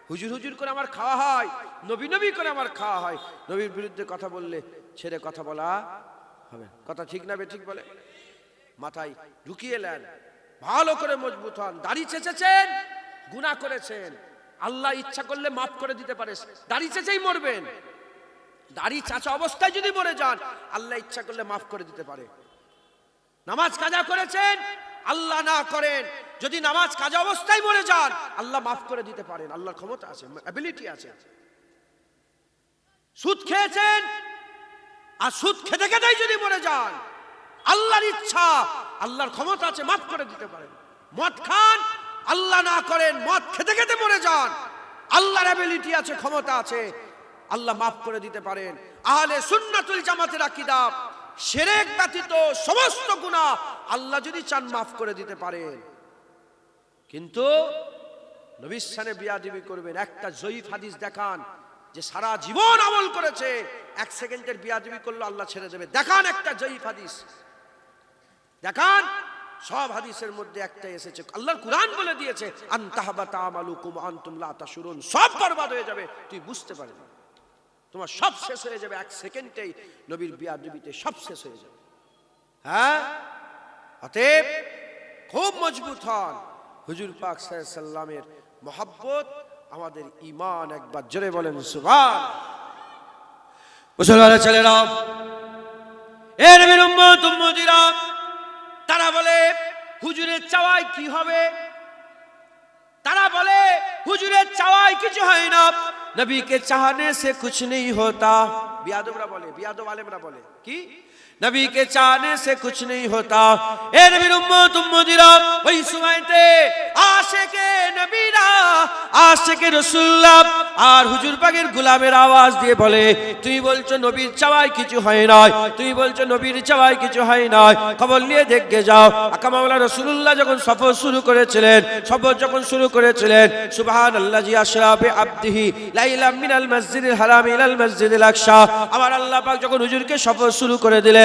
হুজুর হুজুর করে আমার খাওয়া হয়, নবী নবী করে আমার খাওয়া হয়। নবীর বিরুদ্ধে কথা বললে ছেড়ে কথা বলা হবে। কথা ঠিক না বে ঠিক বলে? মাথায় ঢুকিয়ে নেন, ভালো করে মজবুত হন। দাড়ি চেঁচেছেন, গুনাহ করেছেন, আল্লাহ ইচ্ছা করলে মাফ করে দিতে পারে। দাড়ি চেঁচেই মরবেন, দাড়ি চাচা অবস্থায় যদি মরে যান আল্লাহ ইচ্ছা করলে মাফ করে দিতে পারে। নামাজ কাজা করেছেন, আল্লাহ না করেন, যদি নামাজ কাজা অবস্থায় মরে যান আল্লাহ মাফ করে দিতে পারেন, আল্লাহর ক্ষমতা আছে, অ্যাবিলিটি আছে। সুদ খেয়েছেন আর সুদ খেতে খেতেই যদি মরে যান আল্লাহর ইচ্ছা, আল্লাহর ক্ষমতা আছে, মাফ করে দিতে পারেন। মদ খান, আল্লাহ না করেন, মদ খেতে খেতে মরে যান, আল্লাহর অ্যাবিলিটি আছে, ক্ষমতা আছে, আল্লাহ মাফ করে দিতে পারেন। আহলে সুন্নাতুল জামাতের আকীদা, শিরক ব্যতীত সমস্ত গুনাহ আল্লাহ যদি চান মাফ করে দিতে পারেন। কিন্তু নবীর সানে বিয়াদবি করবেন। একটা জয়ীফ হাদিস দেখান যে সারা জীবন আমল করেছে, এক সেকেন্ডের বিয়াদবি করলে আল্লাহ ছেড়ে দেবে। দেখান একটা জয়ীফ হাদিস, দেখান। সব হাদিসের মধ্যে একটা এসেছে, আল্লাহর কুরআন বলে দিয়েছে আনতাহবাতা আমালুকুম আনতুম লা তাশুরুন, সব বরবাদ হয়ে যাবে, তুই বুঝতে পারবি না, তোমার সব শেষ হয়ে যাবে, এক সেকেন্ডেই নবীর বিয়াদবিতে সব শেষ হয়ে যাবে। হ্যাঁ, অতএব খুব মজবুত হন। হুজুর পাক সাল্লাল্লাহু আলাইহি সাল্লামের মহব্বত আমাদের ঈমান। একবার জোরে বলেন সুবহান। মুসলমানের ছেলেরা, এ নবীর উম্মত উম্মতিরা, তারা বলে হুজুরের চাওয়ায় কি হবে? তারা বলে হুজুরের চাওয়ায় কিছু হয় না, নবী কে চাহনে সে কুছ नहीं होता। বিয়াদবরা বলে, বিয়াদব আলেমরা বলে কি? নবী কে চাহনে সে কুছ नहीं होता। এ নবীর উম্মত উম্মতিরা, ওই সময়তে আশিকে নবীরা, আশিকে রাসূলুল্লাহ আর হুজুর পাকের গোলামের আওয়াজ দিয়ে বলে, তুমি বলছো নবীর চাওয়ায় কিছু হয় না, তুমি বলছো নবীর চাওয়ায় কিছু হয় না, খবর নিয়ে দেখে যাও। আকা মাওলা রাসূলুল্লাহ যখন সফর শুরু করেছিলেন, সফর যখন শুরু করেছিলেন, সুবহানাল্লাহি আশরা বি আবদিহি লাইলাম মিনাল মসজিদিল হারাম ইলাল মসজিদিল আকসা, আমার আল্লাহ পাক যখন হুজুরকে সফর শুরু করে দিলেন,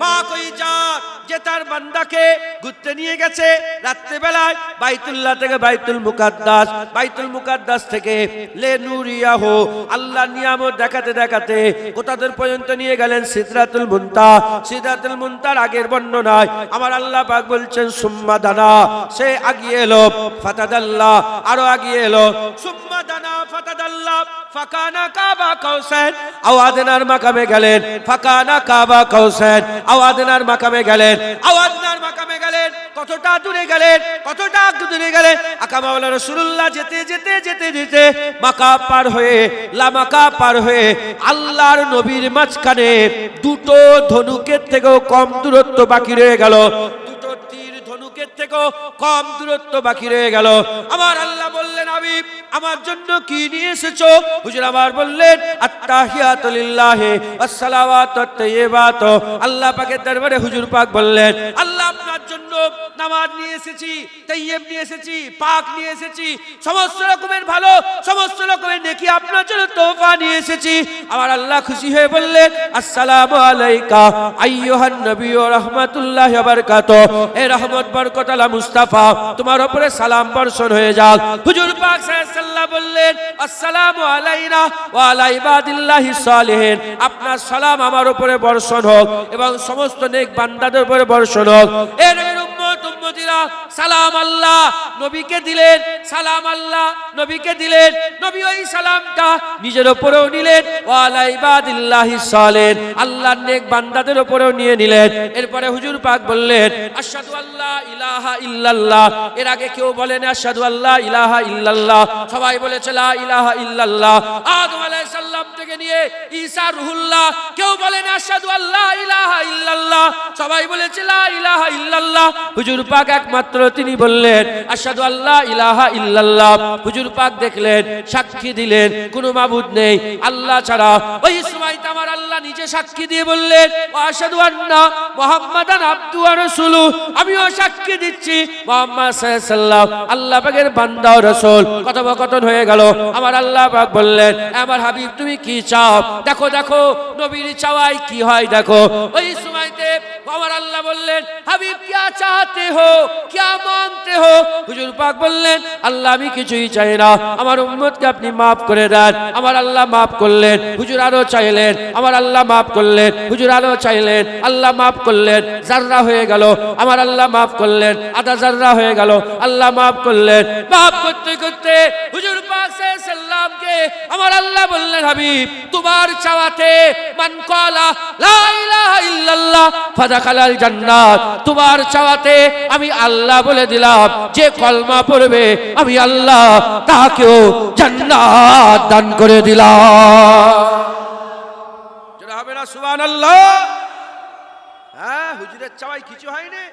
পাক ওই জাত যে তার বান্দাকে ঘুরতে নিয়ে গেছে রাত্রে বেলায় বাইতুল্লাহ থেকে বাইতুল মুকাদ্দাস, বাইতুল মুকাদ্দাস থেকে লে নুরিয়াহু, আল্লাহ নিয়ামত দেখাতে দেখাতে কোথাদের পর্যন্ত নিয়ে গেলেন? সিদরাতুল মুনতাহা। সিদরাতুল মুনতাহার আগের বর্ণনায় আমার আল্লাহ পাক বলছেন সুম্মা দানা, সে আগিয়ে এলো, ফাতাদাল্লাহ, আরো আগিয়ে এলো, সুম্মা দানা ফাতাদাল্লাহ ফাকানা কাবা কাউসাইন, আওয়াদনার মাকামে গেলেন, ফাকানা কাবা কাউসাইন, আওয়াদনার মাকামে গেলেন, আওয়াদনার মাকামে গেলেন। কতটা দূরে গেলেন, কতটা দূরে গেলেন? আকা মাওলা রাসূলুল্লাহ যেতে যেতে যেতে যেতে মাকা পার হয়ে, লামাকা পার হয়ে আল্লাহর নবীর মাঝখানে দুটো ধনুকের থেকেও কম দূরত্ব বাকি রয়ে গেল, দুটো তীর ধনুকের থেকেও কম দূরত্ব বাকি রয়ে গেল। আমার আল্লাহ বললেন, হাবিব আমার জন্য কি নিয়ে এসেছো? হুজুর আবার বললেন, আত্তাহিয়াতু লিল্লাহি ওয়াস সালাওয়াতুত তাইয়্যিবাত। আল্লাহ পাকের দরবারে হুজুর পাক বললেন, আল্লাহ আপনার জন্য নামাজ নিয়ে এসেছি, তাইয়্যিব নিয়ে এসেছি, পাক নিয়ে এসেছি, সমস্ত রকমের ভালো, সমস্ত রকমের নেকি আপনার জন্য তোহফা নিয়ে এসেছি। আমার আল্লাহ খুশি হয়ে বললেন, আসসালামু আলাইকা আইয়ুহান নবী ওয়া রাহমাতুল্লাহি ওয়া বারাকাতুহু, এ রহমত বরকত আলা মুস্তাফা, তোমার উপরে সালাম বর্ষণ হয়ে যাক। হুজুর পাক সাল্লাল্লাহু আলাইহি ওয়াসাল্লাম বললেন, আসসালামু আলাইনা ওয়া আলা ইবাদিল্লাহিস সালিহিন, আপনার সালাম আমার উপরে বর্ষণ হোক এবং সমস্ত নেক বান্দাদের উপরে বর্ষণ হোক। এ নবীর উম্মত উম্মতিরা, সালাম আল্লাহ নবীকে দিলেন, সালাম আল্লাহ নবীকে দিলেন, নবী ওই সালামটা নিজের উপরেও নিলেন, ওয়া আলা ইবাদিল্লাহিস সালিহিন, আল্লাহর নেক বান্দাদের উপরেও নিয়ে নিলেন। এরপরে হুজুর পাক বললেন, আশহাদু আল্লা ইলাহা ইল্লাল্লাহ। এর আগে কেউ বলেন আশহাদু আল্লা ইলাহা ইল্লাল্লাহ, সবাই বলেছে লা ইলাহা ইল্লাল্লাহ। আদম আলাইহিস সালাম থেকে নিয়ে ঈসা রুহুল্লাহ, কেউ বলেন আশহাদু আল্লা ইলাহা ইল্লাল্লাহ, সবাই বলেছে লা ইলাহা ইল্লাল্লাহ। হুজুর পাক একমাত্র তিনি বললেন আশহাদু আল্লা ইলাহা ইল্লাল্লাহ। হুজুর পাক দেখলেন, সাক্ষী দিলেন কোনো মাবুদ নেই আল্লাহ ছাড়া। ওই সময় আমার আল্লাহ নিজে সাক্ষী দিয়ে বললেন, ওয়া আশহাদু আন্না মুহাম্মাদান আবদুহু ওয়া রাসূলুহু, আমিও সাক্ষী দিচ্ছি মুহাম্মদ সাল্লাল্লাহু আলাইহি ওয়াসাল্লাম আল্লাহ পাকের বান্দা ও রাসূল। কথোপকথন হয়ে গেল। আমার আল্লাহ পাক বললেন, আমার হাবিব তুমি কি চাও? দেখো দেখো নবীর চাওয়ায় কি হয় দেখো। ওই সময়তে আমার আল্লাহ বললেন, হাবিব क्या चाहते हो? हो, क्या मांगते हो? हुजूर पाक বললেন, আল্লাহ আমি কিছুই চাই না, আমার উম্মতকে আপনি maaf করে দেন। আমার আল্লাহ maaf করলেন। হুজুর আরো চাইলেন, আমার আল্লাহ maaf করলেন। হুজুর আরো চাইলেন, আল্লাহ maaf করলেন। জাররা হয়ে গেল, আমার আল্লাহ maaf করলেন। আধা জাররা হয়ে গেল, আল্লাহ maaf করলেন। maaf করতে করতে হুজুর পাক সাল্লামকে আমার আল্লাহ বললেন, হাবিব তোমার চাওয়াতে মান ক্বালা লা ইলাহা ইল্লাল্লাহ ফাদাখালাল জান্নাত, তোমার চাওয়াতে আমি আল্লাহ বলে দিলাম যে কলমা পড়বে আমি আল্লাহ তাকেও জান্নাত দান করে দিলাম। যারা হবে না সুবহানাল্লাহ। হ্যাঁ, হুজুরের চাওয়ায় কিছু হয়নি।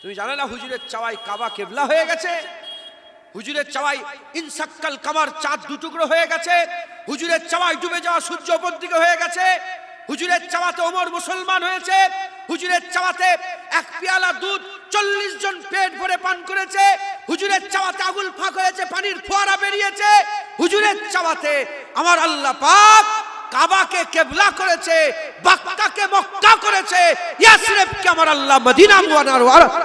তুমি জানো না হুজুরের চাওয়ায় কাবা কিবলা হয়ে গেছে? হুজুরের চাওয়ায় ইনসাক্কাল কামার চাঁদ দুটুকরো হয়ে গেছে। হুজুরের চাওয়ায় ডুবে যাওয়া সূর্য উপর দিকে হয়ে গেছে। হুজুরের চাওয়াতে ওমর মুসলমান হয়েছে। হুজুরের চাওয়াতে এক পেয়ালা দুধ 40 জন পেট ভরে পান করেছে। হুজুরের চাওয়াতে আগুল ফাঁক হয়েছে, পানির ফোয়ারা বেরিয়েছে। হুজুরের চাওয়াতে আমার আল্লাহ পাক কাবাকে কিবলা করেছে, মক্কাকে মক্কা করেছে, ইয়াসরিবকে আমার আল্লাহ মদিনা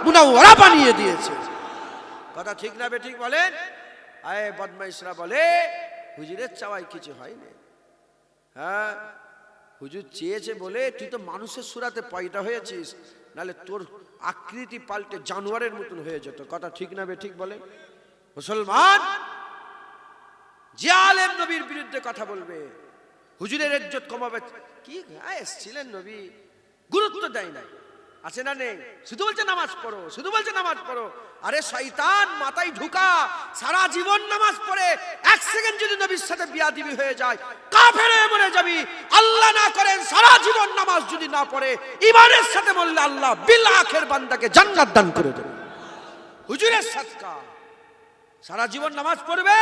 মুনাওয়ারা বানিয়ে দিয়েছে। কথা ঠিক না বেঠিক বলেন? আয়ে বদমাইশরা বলে হুজুরের চাওয়ায় কিছু হয়নি। হ্যাঁ, হুজুর চেয়েছে বলে তুই তো মানুষের সুরাতে পয়দা হয়েছিস, নালে তোর আকৃতি পাল্টে জানোয়ারের মতন হয়ে যেত। কথা ঠিক না বেঠিক বলেন? মুসলমান যে আলেম নবীর বিরুদ্ধে কথা বলবে, হুজুরের ইজ্জত কমাবে, কি এসেছিলেন নবী, গুরুত্ব দেয় না, আছে না নেই? শুধু বলছে নামাজ পড়ো, শুধু বলছে নামাজ পড়ো। আরে শয়তান মাথায় ঢুকা, সারা জীবন নামাজ পড়ে এক সেকেন্ড যদি নবীর সাথে বিয়াদবি হয়ে যায় কাফের হয়ে মরে যাবি। আল্লাহ না করেন সারা জীবন নামাজ যদি না পড়ে ঈমানের সাথে মরলে আল্লাহ বিল আখির বান্দাকে জান্নাত দান করে দেবে। হুজুরের সাদকা সারা জীবন নামাজ পড়বে,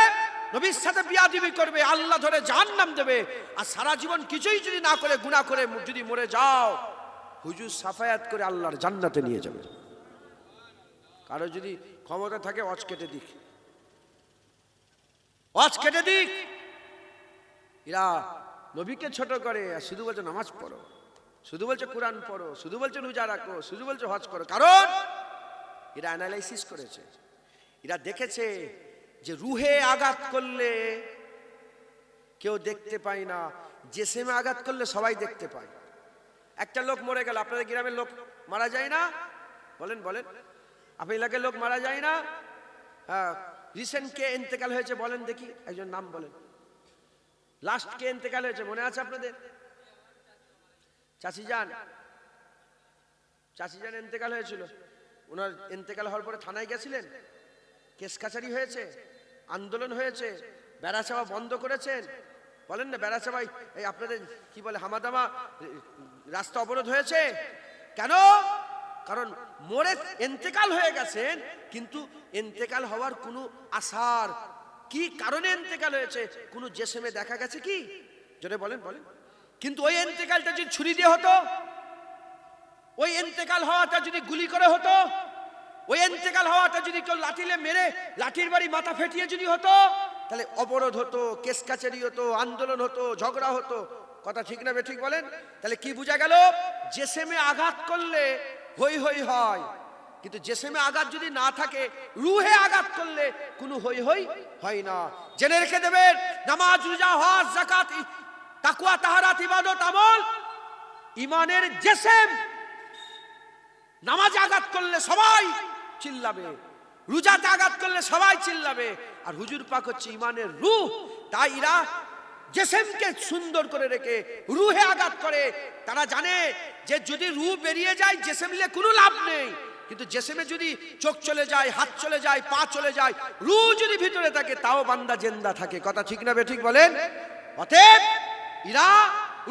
নবীর সাথে বিয়াদবি করবে, আল্লাহ ধরে জাহান্নাম দেবে। আর সারা জীবন কিছুই যদি না করে গুনাহ করে যদি মরে যাও, হুজুর সাফায়াত করে আল্লাহর জান্নাতে নিয়ে যাবে। কারো যদি ক্ষমতা থাকে ওয়াজ কেটে দিক, ওয়াজ কেটে দিক। এরা নবীকে ছোট করে আর শুধু বলছে নামাজ পড়ো, শুধু বলছে কোরআন পড়ো, শুধু বলছে রোজা রাখো, শুধু বলছে হজ করো। কারণ এরা অ্যানালাইসিস করেছে, এরা দেখেছে যে রুহে আঘাত করলে কেউ দেখতে পায় না, জিসিমে আঘাত করলে সবাই দেখতে পায়। একটা লোক মরে গেল, আপনাদের গ্রামের লোক মারা যায় না? বলেন বলেন, আপনার এলাকার লোক মারা যায় না? হ্যাঁ, রিসেন্ট কে ইন্তেকাল হয়েছে বলেন দেখি, একজন নাম বলেন। লাস্ট কে ইন্তেকাল হয়েছে মনে আছে আপনাদের? চাচিজান, চাচিজান ইন্তেকাল হয়েছিল। ওনার ইন্তেকাল হওয়ার পরে থানায় গেছিলেন, কেস কাছারি হয়েছে, আন্দোলন হয়েছে, বেড়া চাওয়া বন্ধ করেছেন। বলেন না বেড়া চাওয়াই এই আপনাদের কি বলে হামাদামা রাস্তা অবরোধ হয়েছে কেন? কারণ মরে ইন্তেকাল হয়ে গেছেন, কিন্তু ইন্তেকাল হওয়ার কোনো আসার, কি কারণে ইন্তেকাল হয়েছে কোনো জেসেমে দেখা গেছে কি? জোরে বলেন বলেন। কিন্তু ওই ইন্তেকালটা যদি ছুরি দিয়ে হতো, ওই ইন্তেকাল হওয়াটা যদি গুলি করে হতো, ওই ইন্তেকাল হওয়াটা যদি কেউ লাঠিলে মেরে লাঠির বাড়ি মাথা ফেটিয়ে যদি হতো, তাহলে অবরোধ হতো, কেস কাচারি হতো, আন্দোলন হতো, ঝগড়া হতো। কথা ঠিক না বেঠিক বলেন? তাহলে কি বোঝা গেল? জেসেমে আঘাত করলে হই হই হয়, কিন্তু জেসেমে আঘাত যদি না থাকে, রুহে আঘাত করলে কোনো হই হই হয় না। জেনে রেখে দেবেন, নামাজ, রোজা, হজ, যাকাত, তাকওয়া, তাহারাত, ইবাদত, আমল ঈমানের জেসেম। নামাজে আঘাত করলে সবাই চিল্লাবে, রোজাতে আঘাত করলে সবাই চিল্লাবে। আর হুজুর পাক হচ্ছে ঈমানের রূহ। তাই এরা জেসেমকে সুন্দর করে রেখে রুহে আঘাত করে। তারা জানে যে যদি রূহ বেরিয়ে যায় জেসেম নিয়ে কোনো লাভ নেই, কিন্তু জেসেমে যদি চোখ চলে যায়, হাত চলে যায়, পা চলে যায়, রূহ যদি ভিতরে থাকে তাও বান্দা জিন্দা থাকে। কথা ঠিক না বেঠিক বলেন? অতএব এরা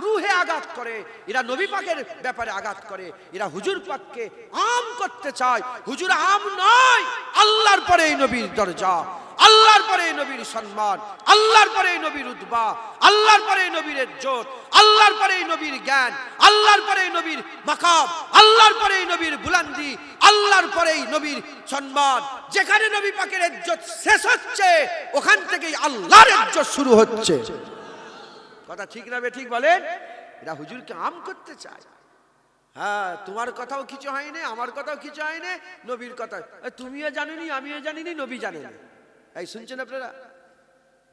রুহে আঘাত করে, এরা নবী পাকের ব্যাপারে আঘাত করে, এরা হুজুর পাককে আম করতে চায়। হুজুর আম নয়, আল্লাহর পরে এই নবীর দরজা, আল্লাহর পরে এই নবীর সম্মান, আল্লাহর পরে এই নবীর উতবা, আল্লাহর পরে এই নবীর ইজ্জত, আল্লাহর পরে এই নবীর জ্ঞান, আল্লাহর পরে এই নবীর মাকাম, আল্লাহর পরে এই নবীর বুলন্দি, আল্লাহর পরে এই নবীর সম্মান। যেখানে নবী পাকের ইজ্জত শেষ হচ্ছে, ওখান থেকেই আল্লাহর ইজ্জত শুরু হচ্ছে। কথা ঠিক না বেঠিক বলেন? এরা হুজুরকে আম করতে চায়। হ্যাঁ, তোমার কথাও কিছু হয়নি, আমার কথাও কিছু হয়নি, নবীর কথা তুমিও জানোনি, আমিও জানিনি, নবী জানেন। এই শুনছেন আপনারা?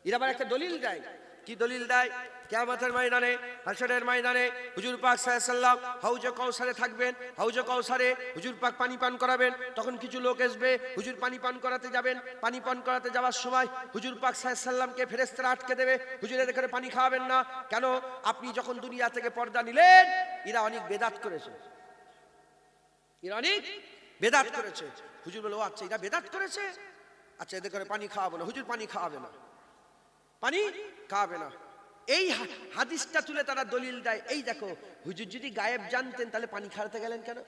এরা আবার একটা দলিল দেয়। কি দলিল দেয়? কিয়ামতের ময়দানে, হাশরের ময়দানে হুজুর পাক সাল্লাল্লাহু আলাইহি ওয়াসাল্লাম হাউজে কাউসারে থাকবেন। হাউজে কাউসারে হুজুর পাক পানি পান করাবেন। তখন কিছু লোক আসবে, হুজুর পানি পান করাতে যাবেন। পানি পান করাতে যাওয়ার সময় হুজুর পাক সাল্লাল্লাহু আলাইহি ওয়াসাল্লামকে ফেরেশতারা আটকে দেবে, হুজুরের এখানে পানি খাওয়াবেন না। কেন? আপনি যখন দুনিয়া থেকে পর্দা নিলেন, এরা অনেক বেদাত করেছে, এরা অনেক বেদাত করেছে। হুজুর বলে, ও আচ্ছা, এরা বেদাত করেছে, আচ্ছা এদের করে পানি খাওয়াবো না। হুজুর পানি খাওয়াবে না, পানি খাওয়াবে না। এই হাদিসটা তুলে তারা দলিল দেয়, এই দেখো হুজুর যদি গায়েব জানতেন তাহলে পানি খাওয়াতে গেলেন কেন?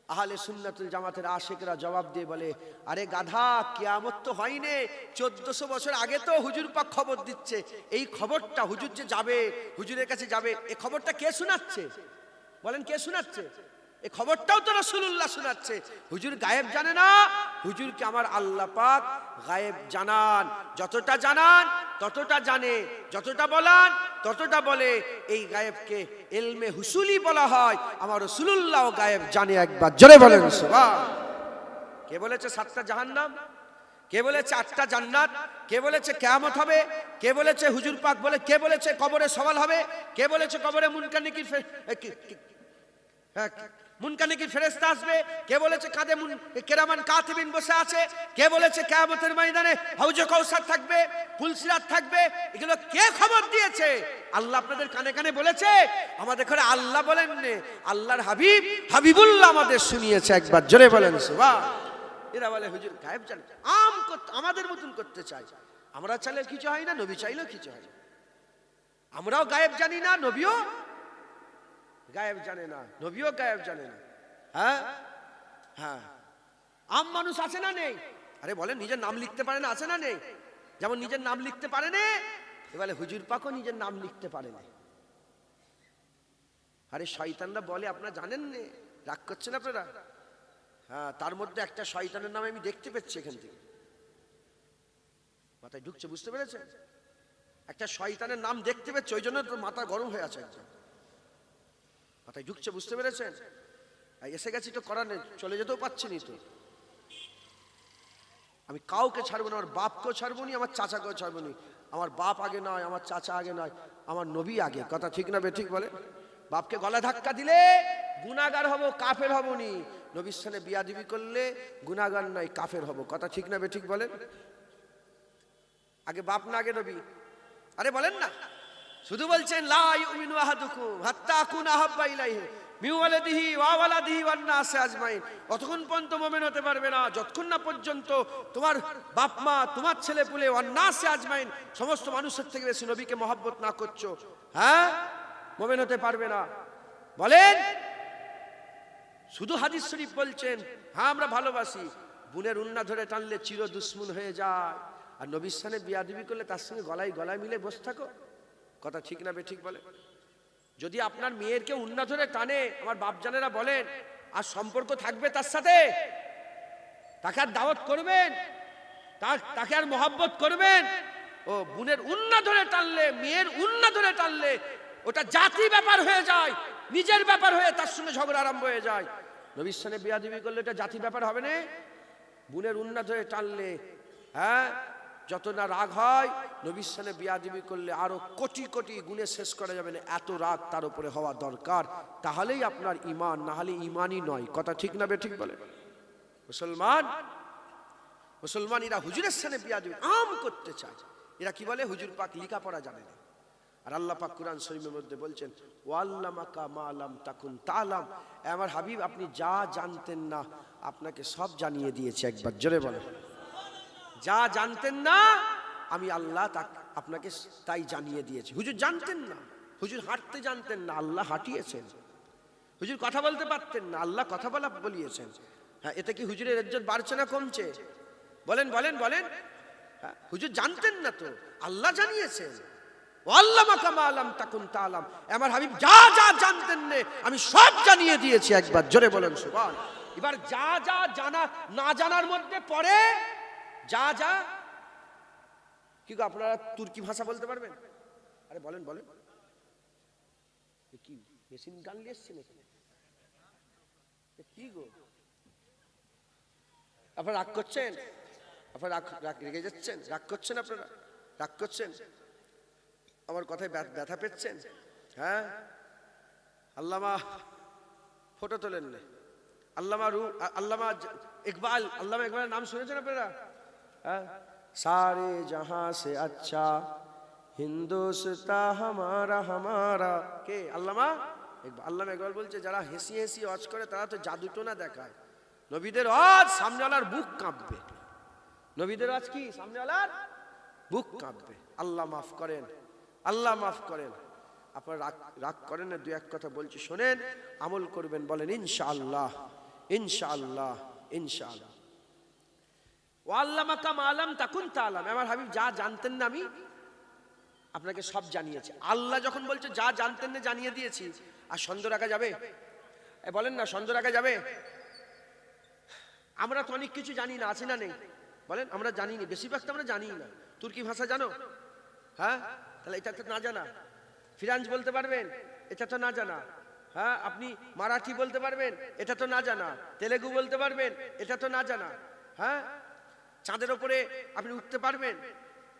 আহলে সুন্নাতুল জামাতের আশিকরা জবাব দিয়ে বলে, আরে গাধা, কিয়ামত তো হয়নি, 1400 বছর আগে তো হুজুর পাক খবর দিচ্ছে। এই খবরটা হুজুর যে যাবে, হুজুরের কাছে যাবে, এই খবরটা কে শোনাচ্ছে? বলেন, কে শোনাচ্ছে? এই খবরটাও তো রাসূলুল্লাহ শোনাচ্ছে। হুজুর গায়েব জানে না, হুজুরকে আমার আল্লাহ পাক গায়েব জানান। যতটা জানান ততটা জানে, যতটা বলান ততটা বলে। এই গায়েবকে ইলমে হুসুলি বলা হয়। আমার রাসূলুল্লাহ গায়েব জানে। একবার জোরে বলেন সুবহান। কে বলেছে 7টা জাহান্নাম? কে বলেছে 8টা জান্নাত? কে বলেছে কিয়ামত হবে? কে বলেছে হুজুর পাক বলে? কে বলেছে কবরে সওয়াল হবে? কে বলেছে কবরে মুনকার নাকির মুনকার নাকির ফেরেশতা আসবে? কে বলেছে কাঁধে কেরামান কাতিবিন বসে আছে? কে বলেছে কিয়ামতের ময়দানে হাউজে কাউসার থাকবে, ফুলসিরাত থাকবে? এগুলো কে খবর দিয়েছে? আল্লাহ আপনাদের কানে কানে বলেছে? আমাদের ঘরে আল্লাহ বলেননি, আল্লাহর হাবিব হাবিবুল্লাহ আমাদের শুনিয়েছে। একবার জোরে বলেন সুবহান। এরা বলে হুজুর গায়েব জানে, আমাদের মতন করতে চাই। আমরা চাইলে কিছু হয় না, নবী চাইলেও কিছু হয় না। আমরাও গায়েব জানি না, নবীও গায়েব জানে না, নবীও গায়েব জানে না। হ্যাঁ হ্যাঁ, আম মানুষ আছে না নেই? আরে বলেন, নিজের নাম লিখতে পারে না, আছে না নেই? যেমন নিজের নাম লিখতে পারে না, এবারে হুজুর পাকও নিজের নাম লিখতে পারে না। আরে শয়তানরা বলে, আপনারা জানেন না, রাগ করছেন আপনারা? হ্যাঁ, তার মধ্যে একটা শয়তানের নাম আমি দেখতে পাচ্ছি এখান থেকে, মাথায় ঢুকছে, বুঝতে পেরেছেন? একটা শয়তানের নাম দেখতে পাচ্ছি, ওই জন্য তো মাথা গরম হয়ে আছে, একদম মাথায় ঢুকছে, বুঝতে পেরেছেন? এসে গেছি তো করার নেই, চলে যেতেও পাচ্ছি নি তো। আমি কাউকে ছাড়বো না, আমার বাপকেও ছাড়বো নি, আমার চাচাকেও ছাড়বো নি। আমার বাপ আগে নয়, আমার চাচা আগে নয়, আমার নবী আগে। কথা ঠিক না বেঠিক বলে? বাপকে গলা ধাক্কা দিলে গুনাহগার হব, কাফের হব নি। নবীর সাথে বিয়াদবি করলে গুনাহগার নয়, কাফের হব। কথা ঠিক না বেঠিক বলেন? আগে বাপ না আগে নবী? আরে বলেন না, শুধু বলছেন লা ইউমিনু আহাদুকুম হাত্তা আকুনা আহাব্বা ইলাইহি মিন ওয়ালাদিহি ওয়া ওয়ালাদিহি ওয়ান নাস আজমাইন। অতক্ষণ পর্যন্ত মুমিন হতে পারবে না যতক্ষণ না পর্যন্ত তোমার বাপ মা, তোমার ছেলে পুলে, ওয়ান নাস আজমাইন, সমস্ত মানুষের থেকে বেশি নবীকে মহব্বত না করছো, হ্যাঁ, মুমিন হতে পারবে না। বলেন, শুধু হাদিস শরীফ বলছেন, হ্যাঁ আমরা ভালোবাসি, বুনের উন্না ধরে টানলে চির দুশ্মন হয়ে যায়। আর নবীর সাথে বিয়াদবি করলে তার সঙ্গে গলায় গলায় মিলে বসে থাকো। কথা ঠিক না বেঠিক বলে? যদি আপনার মেয়েরকে উন্না ধরে টানে, আমার বাপজানেরা বলেন, আর সম্পর্ক থাকবে তার সাথে? তাকে আর দাওয়াত করবেন? তাকে আর মহব্বত করবেন? ও বুনের উন্না ধরে টানলে, মেয়ের উন্না ধরে টানলে ওটা জাতি ব্যাপার হয়ে যায়, নিজের ব্যাপার হয়ে তার সঙ্গে ঝগড়া আরম্ভ হয়ে যায়। নবীর সাথে বিয়াদবি করলে এটা জাতি ব্যাপার হবে না? বুনের উন্না ধরে টানলে, হ্যাঁ, যত না রাগ হয়, নবীর সাথে বিয়াদবি করলে আরো কোটি কোটি গুণে শেষ করা যাবে না, এত রাগ তার উপরে হওয়া দরকার। তাহলেই আপনার ঈমান, না হলে ঈমানই নয়। কথা ঠিক না বেঠিক বলে? মুসলমান এরা হুজুরের সাথে বিয়াদবি আম করতে চায়। এরা কি বলে? হুজুর পাক লেখাপড়া জানে না। আর আল্লাহ পাক কুরআন শরীফের মধ্যে বলছেন, ওয়াল্লামাকা মা লাম তাকুন তালাম, আমার হাবিব আপনি যা জানতেন না আপনাকে সব জানিয়ে দিয়েছে। একবার জোরে বলেন, যা জানতেন না আমি আল্লাহ আপনাকে তাই জানিয়ে দিয়েছি। হুজুর জানতেন না, হুজুর হাঁটতে জানতেন না, আল্লাহ হাঁটিয়েছেন। হুজুর কথা বলতে পারতেন না, আল্লাহ কথা বলা বলিয়েছেন। হ্যাঁ, এতে কি হুজুরের ইজ্জত বাড়ছে না কমছে? বলেন বলেন বলেন। হ্যাঁ, হুজুর জানতেন না তো, আল্লাহ জানিয়েছেন। ওয়াল্লামাকা মা লাম তাকুন তালাম, আমার হাবিব যা যা জানতেন না আমি সব জানিয়ে দিয়েছি। একবার জোরে বলেন সুবহান। এবার যা যা জানা না জানার মধ্যে পড়ে, যা যা, কি গো আপনারা তুর্কি ভাষা বলতে পারবেন? আরে বলেন বলেন। কি মেশিন গান নিয়ে এসছেন এখানে? কি গো, আপনারা রাগ করছেন? আপনারা রেগে যাচ্ছেন? রাগ করছেন? আপনারা রাগ করছেন? আমার কথায় ব্যথা পেচ্ছেন? হ্যাঁ, আল্লামা ফটো তোলেন না, আল্লামা ইকবালের নাম শুনেছেন আপনারা? হ্যাঁ, সারে জাহাঁ সে আচ্ছা হিন্দুস্তান হামারা হামারা। কে? আল্লামা ইকবাল বলছে, যারা হেসি হেসি ওয়াজ করে তারা তো জাদুটোনা দেখায়। নবীদের ওয়াজ সামনেওয়ালার বুক কাঁপবে। নবীদের ওয়াজ কি? সামনেওয়ালার বুক কাঁপবে। আল্লাহ মাফ করেন, আল্লাহ মাফ করেন। আপনারা রাগ করেন না, দু এক কথা বলছি শোনেন, আমল করবেন। বলেন ইনশাআল্লাহ, ইনশাআল্লাহ, ইনশাআল্লাহ। ও আল্লামাকা মা লাম তাকুন তা'লাম, আমার হাবিব যা জানতেন না আমি আপনাকে সব জানিয়েছি। আল্লাহ যখন বলছে যা জানতেন না জানিয়ে দিয়েছি, আর সন্দেহ রাখা যাবে? বলেন না, সন্দেহ রাখা যাবে? আমরা তো অনেক কিছু জানি না, আছে না নেই? বলেন, আমরা জানি না, বেশিরভাগ তো আমরা জানি না। তুর্কি ভাষা জানো? হ্যাঁ, তাহলে এটা তো না জানা। ফ্রান্স বলতে পারবেন? এটা তো না জানা। হ্যাঁ, আপনি মারাঠি বলতে পারবেন? এটা তো না জানা। তেলেগু বলতে পারবেন? এটা তো না জানা। হ্যাঁ, চাঁদের ওপরে আপনি উঠতে পারবেন?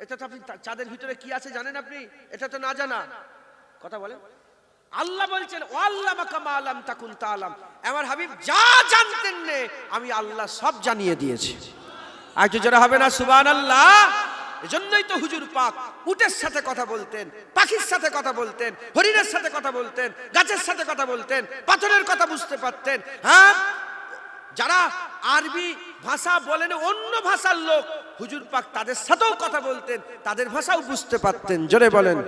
এটা তো আপনি চাঁদের ভিতরে কি আছে জানেন আপনি? এটা তো না জানা। কথা বলেন। আল্লাহ বলছেন ও আল্লামাকা মা লাম তাকুন তা'লাম, আমার হাবিব যা জানতেন না আমি আল্লাহ সব জানিয়ে দিয়েছি। আর একটু জোরে হবে না সুবহানাল্লাহ? এজন্যই তো হুজুর পাক উটের সাথে কথা বলতেন, পাখির সাথে কথা বলতেন, হরিণের সাথে কথা বলতেন, গাছের সাথে কথা বলতেন, পাথরের কথা বুঝতে পারতেন। হ্যাঁ, যারা আরবি ভাষা বলেন, অন্য ভাষার লোক, হুজুর পাক তাদের সাথেও কথা বলতেন, তাদের ভাষাও বুঝতে পারতেন। জোরে বলেন,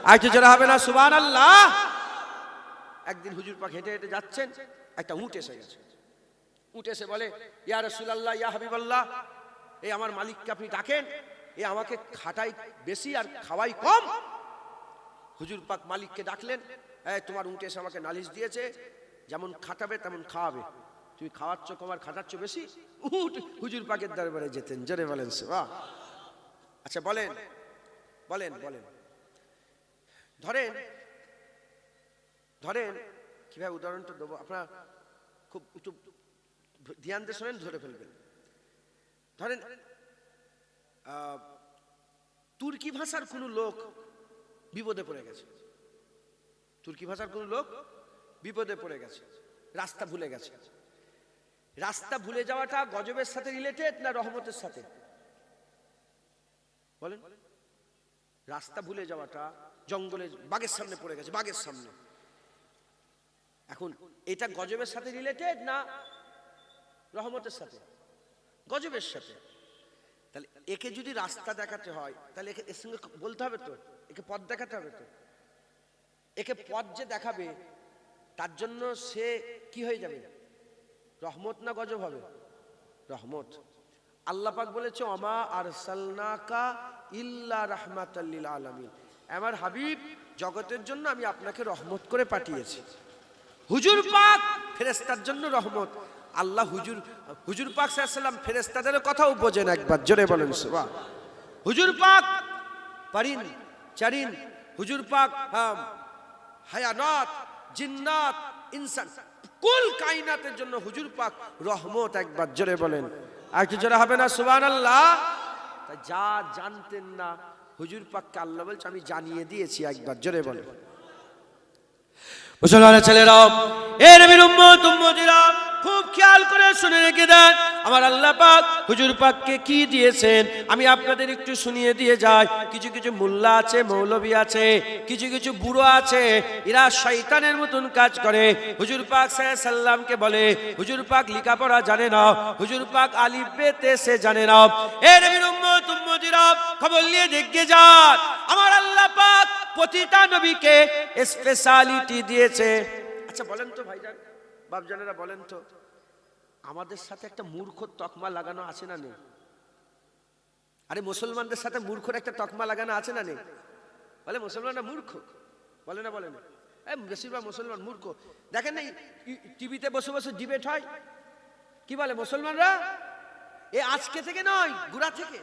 আর একটু জোরে হবে না সুবহানাল্লাহ? একদিন হুজুর পাক হেঁটে হেঁটে যাচ্ছেন, একটা উট এসে গেছে। উট এসে বলে, ইয়া রাসূলুল্লাহ, ইয়া হাবিবাল্লাহ, এই আমার মালিককে আপনি ডাকেন, এ আমাকে খাটাই বেশি আর খাওয়াই কম। হুজুর পাক মালিককে ডাকলেন, তোমার উট এসে আমাকে নালিশ দিয়েছে, যেমন খাটাবে তেমন খাওয়াবে, তুমি খাওয়াচ্ছ কম আর খাটাচ্ছ বেশি। উট হুজুর পাকের দরবারে যেতেন। জোরে বলেন সুবহান। আচ্ছা বলেন বলেন বলেন, ধরেন ধরেন কিভাবে উদাহরণটা দেবো, আপনারা খুব একটু ধ্যান দিয়ে শোনেন, ধরে ফেলবেন। ধরেন তুর্কি ভাষার কোন লোক বিপদে পড়ে গেছে। তুর্কি ভাষার কোন লোক বিপদে পড়ে গেছে, রাস্তা ভুলে গেছে। রাস্তা ভুলে যাওয়াটা গজবের সাথে রিলেটেড না রহমতের সাথে? বলেন। রাস্তা ভুলে যাওয়াটা জঙ্গলে বাঘের সামনে পড়ে গেছে, বাঘের সামনে, এখন এটা গজবের সাথে রিলেটেড না রহমতের সাথে? গজবের সাথে। তাহলে একে যদি রাস্তা দেখাতে হয়, তাহলে এর সঙ্গে বলতে হবে তো, একে পথ দেখাতে হবে তো। একে পথ যে দেখাবে, তার জন্য সে কি হয়ে যাবে? রহমত না গজব হবে? রহমত। আল্লাহ পাক বলেছে, ওমা আরসালনাকা ইল্লা রাহমাতাল লিল আলামিন, আমার হাবিব জগতের জন্য আমি আপনাকে রহমত করে পাঠিয়েছি। হুজুর পাক ফেরেশতার জন্য রহমত। আল্লাহ হুজুর পাক সাল্লাল্লাহু আলাইহি ওয়াসাল্লাম ফেরেশতাদের কথাও বোঝেন, একবার জোরে বলেন সুবহান। হুজুর পাক পারিন চারিন, হুজুর পাক হায়ানাত, জিন্নাত, ইনসান, কুল কায়নাতের জন্য হুজুর পাক রহমত, একবার জোরে বলেন। আর একটু জোরে হবে না সুবহানাল্লাহ? তাই যা জানতেন না হুজুর পাককে আল্লাহ বলছে আমি জানিয়ে দিয়েছি, একবার জোরে বলেন। মুসলমানের ছেলেরাও, এ নবীর উম্মত উম্মতিরা, খুব খেয়াল করে শুনে রেখে দেন, আমার আল্লাহ পাক হুজুর পাককে কি দিয়েছেন আমি আপনাদের একটু শুনিয়ে দিয়ে যাই। কিছু কিছু মোল্লা আছে, মৌলবী আছে, কিছু কিছু বুড়ো আছে, এরা শয়তানের মতন কাজ করে। হুজুর পাক সাল্লাল্লাহু আলাইহি সাল্লামকে বলে হুজুর পাক লেখাপড়া জানে না, হুজুর পাক আলিফ বে তে সে জানে না। এ নবীর উম্মত উম্মতিরা, খবর নিয়ে দেখে যান, আমার আল্লাহ পাক প্রতিটা নবীকে স্পেশালিটি দিয়েছে। আচ্ছা বলেন তো ভাইজান, বাপজানেরা বলেন তো, আমাদের সাথে একটা মূর্খর তকমা লাগানো আছে না নেই? আরে মুসলমানদের সাথে মূর্খর একটা তকমা লাগানো আছে না নেই? বলে মুসলমানরা মূর্খ, বলে না? বলে না? বেশিরভাগ মুসলমান মূর্খ। দেখেন না টিভিতে বসে বসে ডিবেট হয়, কি বলে মুসলমানরা? এ আজকে থেকে নয়, গোড়া থেকে।